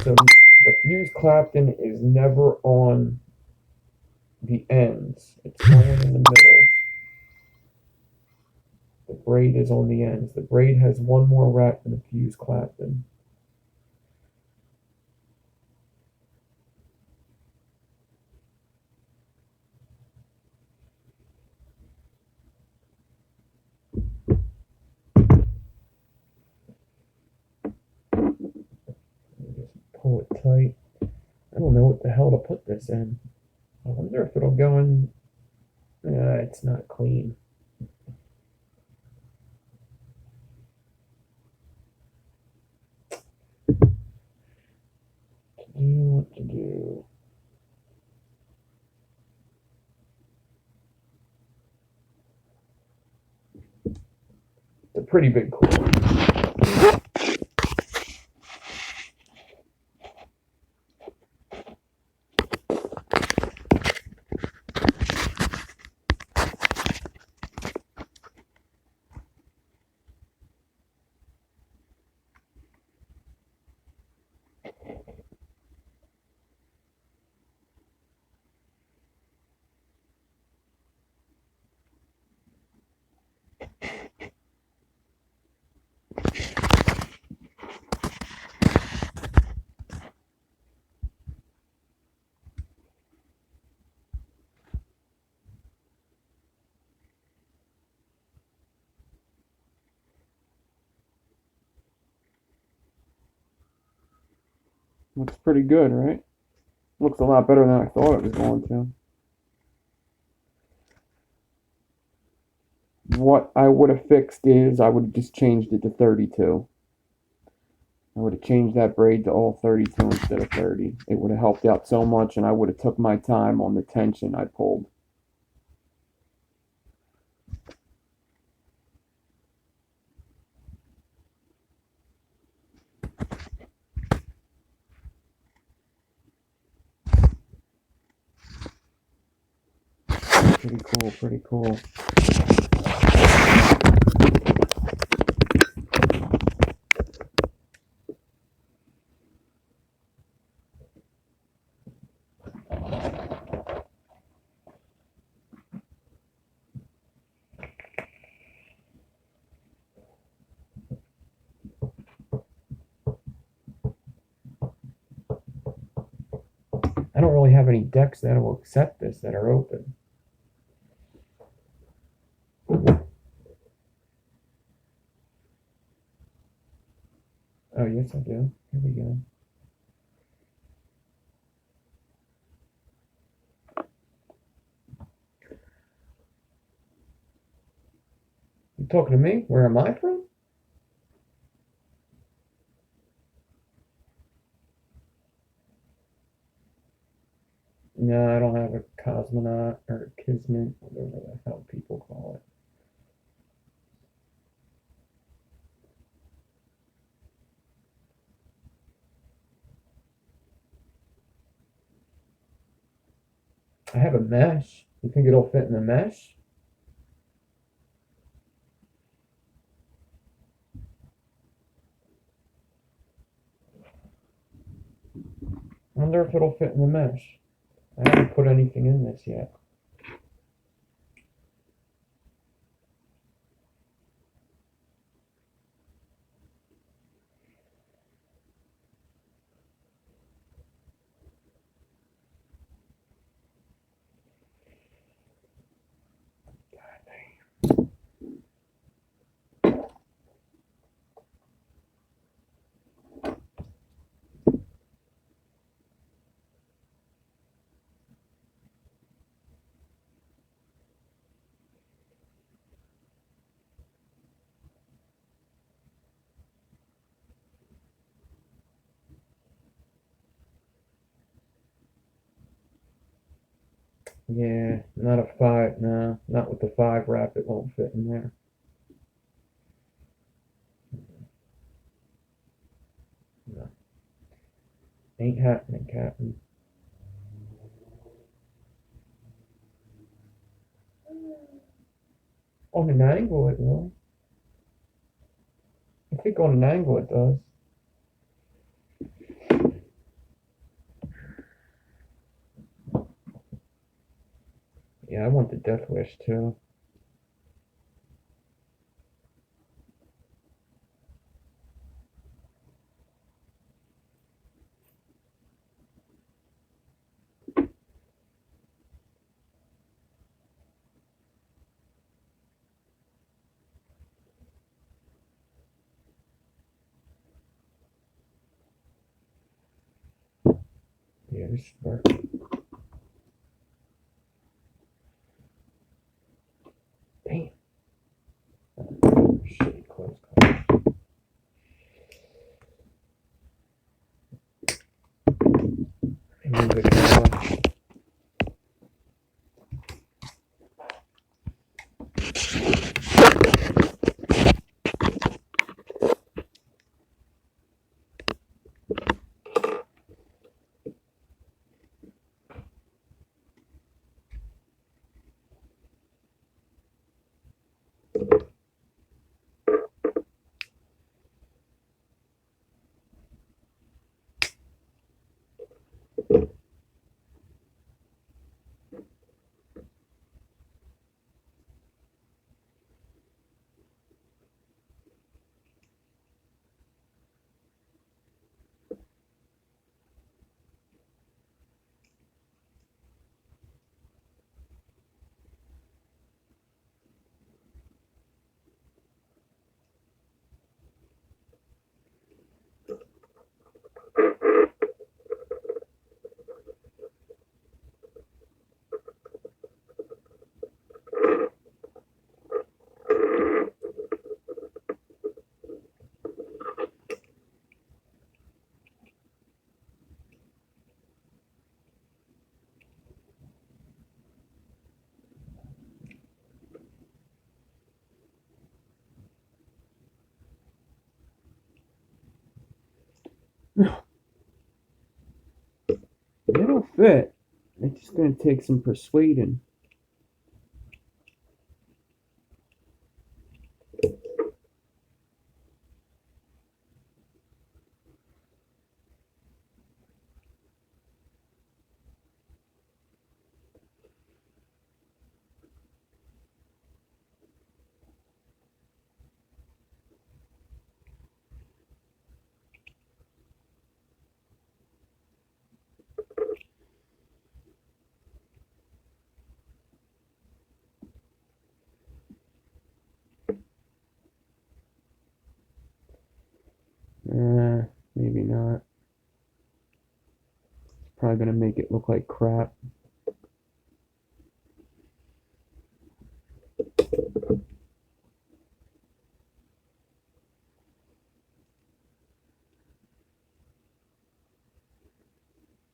So the fused Clapton is never on the ends. It's only in the middles. The braid is on the ends. The braid has one more wrap than the fused Clapton. Just pull it tight. I don't know what the hell to put this in. I wonder if it'll go in. It's not clean. What to do? It's a pretty big cord. Looks pretty good, right? Looks a lot better than I thought it was going to. What I would have fixed is I would have just changed it to 32. I would have changed that braid to all 32 instead of 30. It would have helped out so much, and I would have took my time on the tension I pulled. Pretty cool, pretty cool. I don't really have any decks that will accept this that are open. Oh, yes, I do. Here we go. You talking to me? Where am I from? No, I don't have a cosmonaut or a kismet, whatever the hell people call it. I have a mesh. You think it'll fit in the mesh? I wonder if it'll fit in the mesh. I haven't put anything in this yet. Yeah, not a 5, no. Not with the 5 wrap, it won't fit in there. No. Ain't happening, Captain. On an angle, it will. I think on an angle, it does. Yeah, I want the Death Wish, too. Yeah, this should work. Damn. Shitty close call. Move it down. It'll fit. It's just gonna take some persuading. Maybe not. It's probably gonna make it look like crap.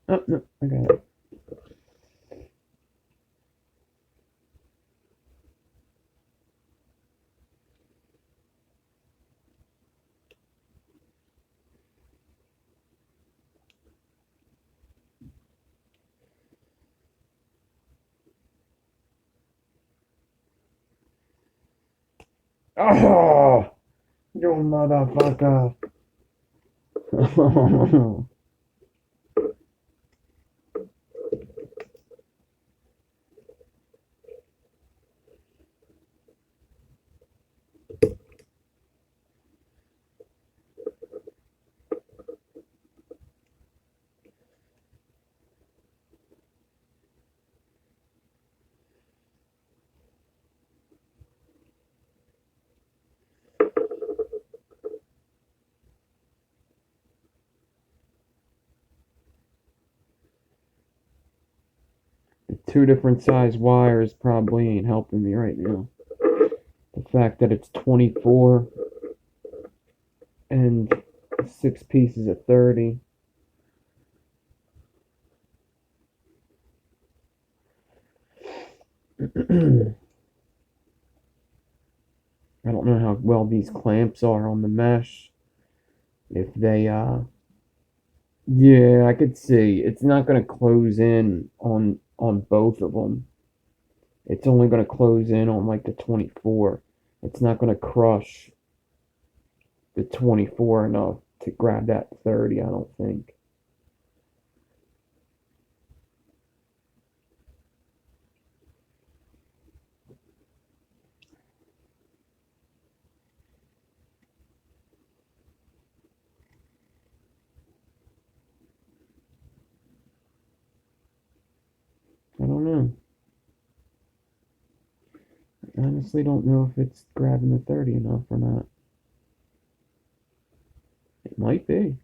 Oh, no, I got it. Oh, you motherfucker. Two different size wires probably ain't helping me right now. The fact that it's 24 and 6 pieces of 30. I don't know how well these clamps are on the mesh. If they, yeah, I could see. It's not going to close in on both of them. It's only going to close in on like the 24. It's not going to crush the 24 enough to grab that 30, I don't think. I don't know. I honestly don't know if it's grabbing the 30 enough or not. It might be.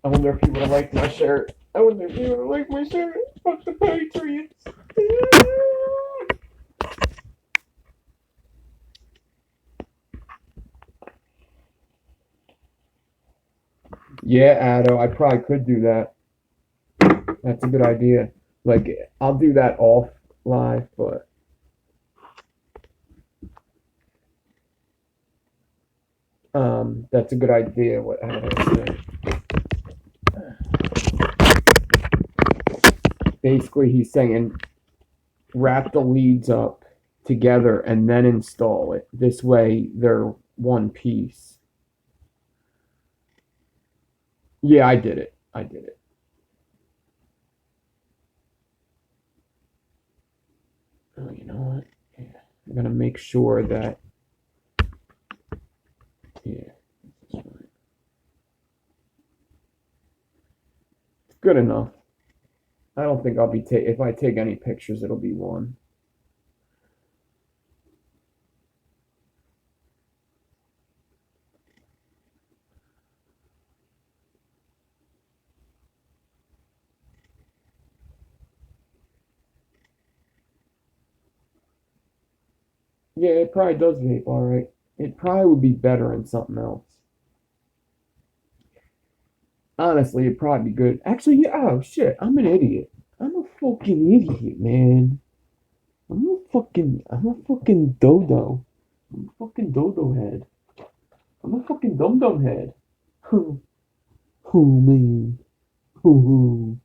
I wonder if you would have liked my shirt. I wonder if you would have liked my shirt. Fuck the Patriots. Yeah, Addo, I probably could do that. That's a good idea. Like, I'll do that off live, but that's a good idea. What how did I say? Basically, he's saying wrap the leads up together and then install it. This way, they're one piece. Yeah, I did it. I did it. Oh, you know what? Yeah, I'm gonna make sure that. Yeah, that's right. It's good enough. I don't think I'll be if I take any pictures, it'll be one. Yeah, it probably does vape all right. It probably would be better in something else. Honestly, it'd probably be good. Actually, yeah. Oh shit, I'm an idiot. I'm a fucking idiot, man. I'm a fucking dodo. I'm a fucking dodo head. I'm a fucking dum dum head. Oh man. Oh.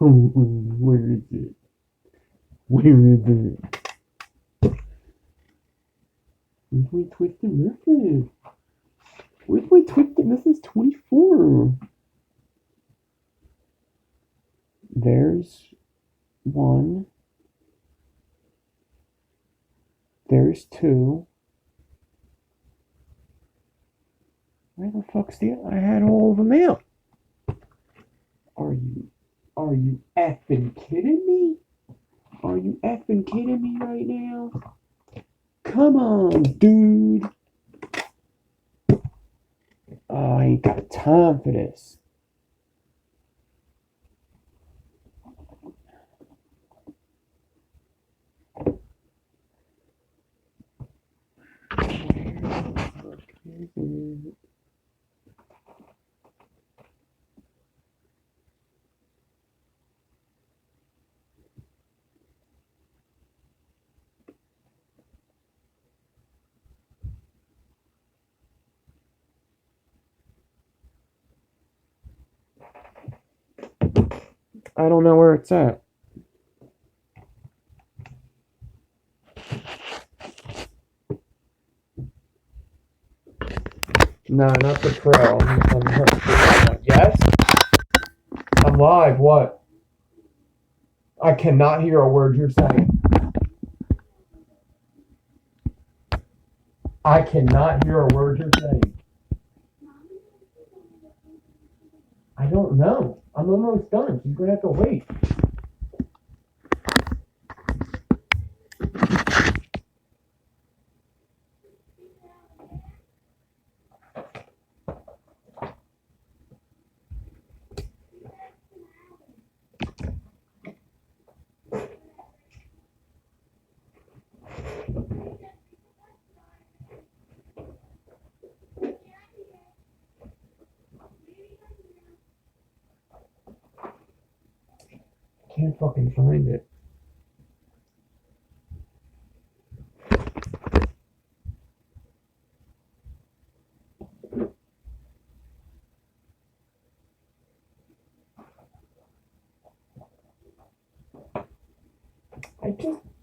Where is it? Where is it? Where's my twisted method? Where's my twisted method 24? There's one. There's two. Where the fuck's the? I had all of them out. Are you? Are you effing kidding me? Are you effing kidding me right now? Come on, dude. Oh, I ain't got time for this. I don't know where it's at. No, not the Pro. Yes? I'm live. What? I cannot hear a word you're saying. I cannot hear a word you're saying. I don't know. I'm almost done. She's gonna have to wait. Can't fucking find it.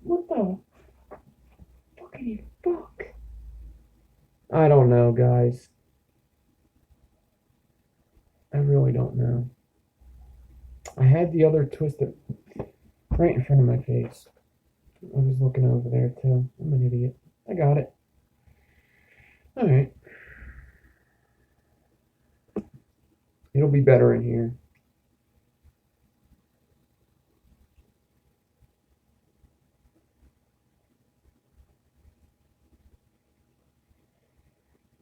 What the fucking fuck? I don't know, guys. I really don't know. I had the other twisted right in front of my face. I was looking over there too. I'm an idiot. I got it. Alright. It'll be better in here.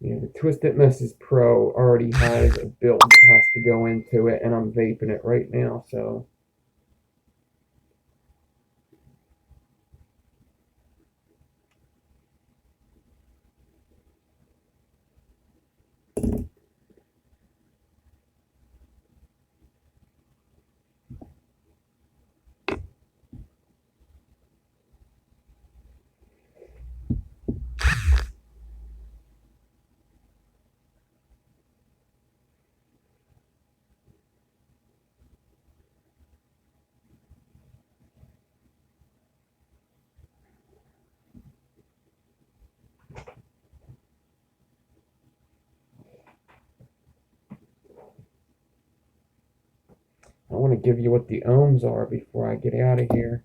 Yeah, the Twisted Messes Pro already has a build that has to go into it, and I'm vaping it right now, so. I want to give you what the ohms are before I get out of here.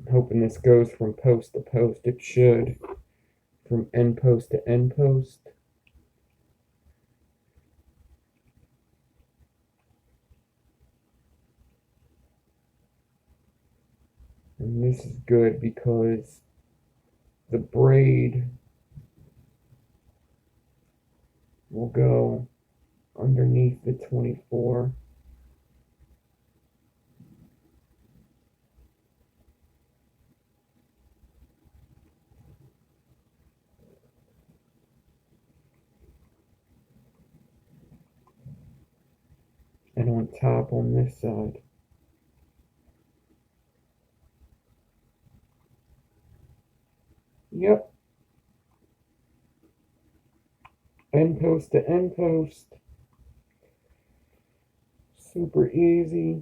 I'm hoping this goes from post to post. It should. From end post to end post. And this is good because the braid will go underneath the 24. And on top on this side. Yep. End post to end post. Super easy.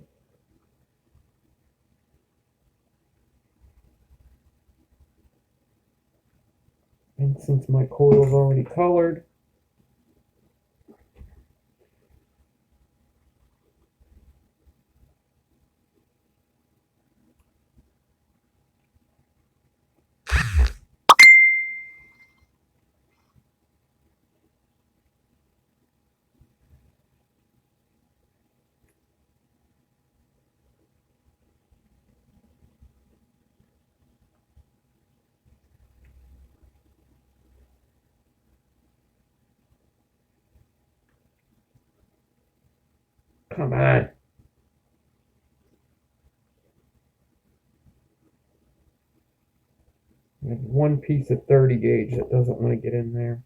And since my coil is already colored, come on. There's one piece of 30 gauge that doesn't want to get in there.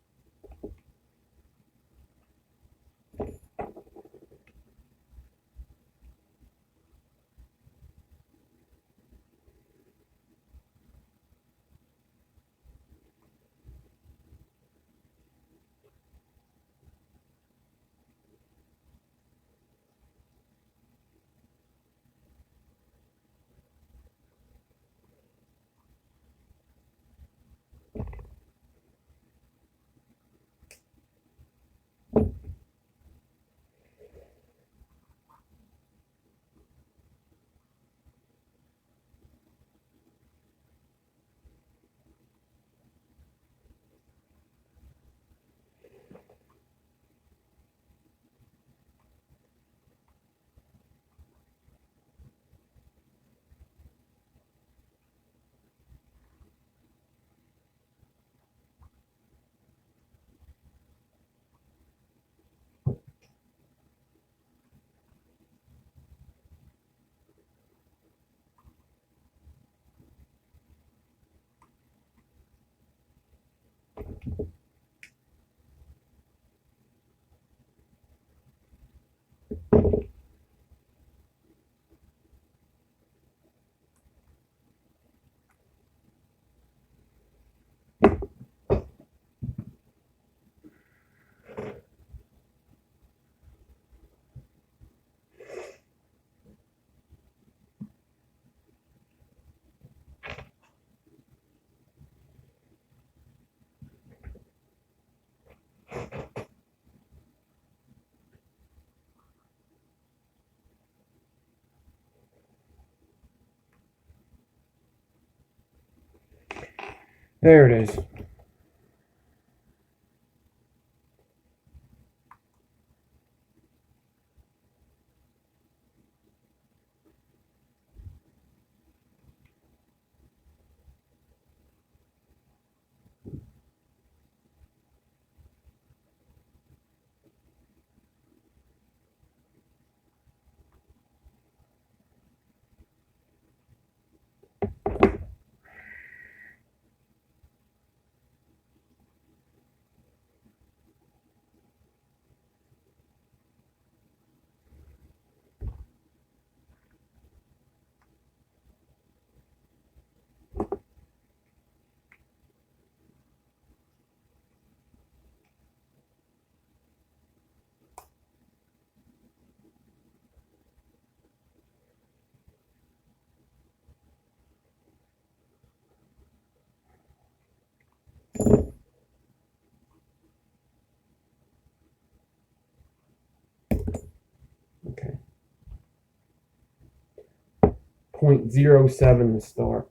There it is. Okay. 0.07 to start.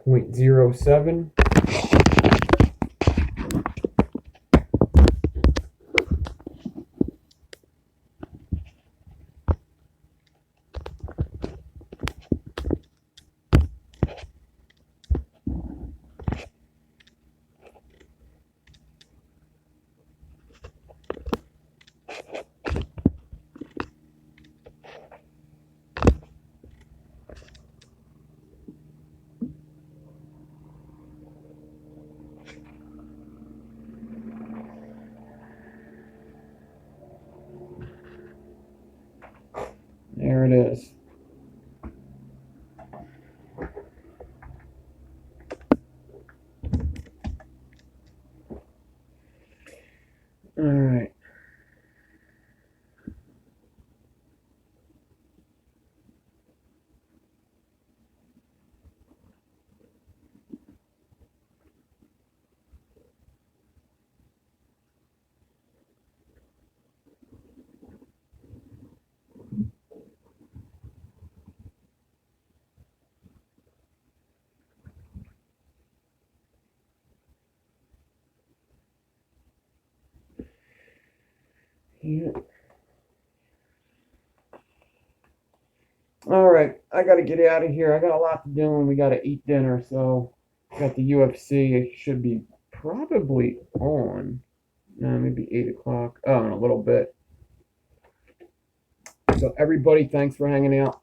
Point 0.07. There it is. All right. Yeah. All right, I gotta get out of here. I got a lot to do, and we gotta eat dinner. So, got the UFC. It should be probably on. Maybe 8 o'clock. Oh, in a little bit. So, everybody, thanks for hanging out.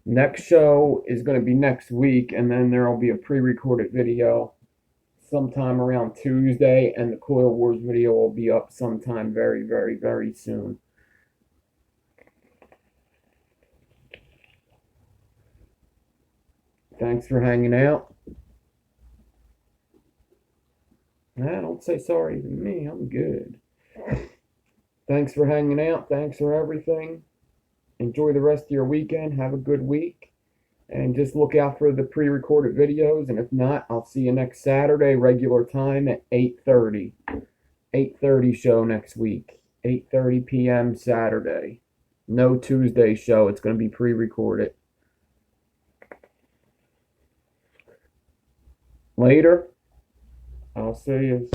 Next show is going to be next week, and then there will be a pre-recorded video sometime around Tuesday, and the Coil Wars video will be up sometime very, very, very soon. Thanks for hanging out. Nah, don't say sorry to me. I'm good. Thanks for hanging out. Thanks for everything. Enjoy the rest of your weekend. Have a good week. And just look out for the pre-recorded videos. And if not, I'll see you next Saturday, regular time at 8:30. 8:30 show next week. 8:30 p.m. Saturday. No Tuesday show. It's going to be pre-recorded. Later. I'll see you.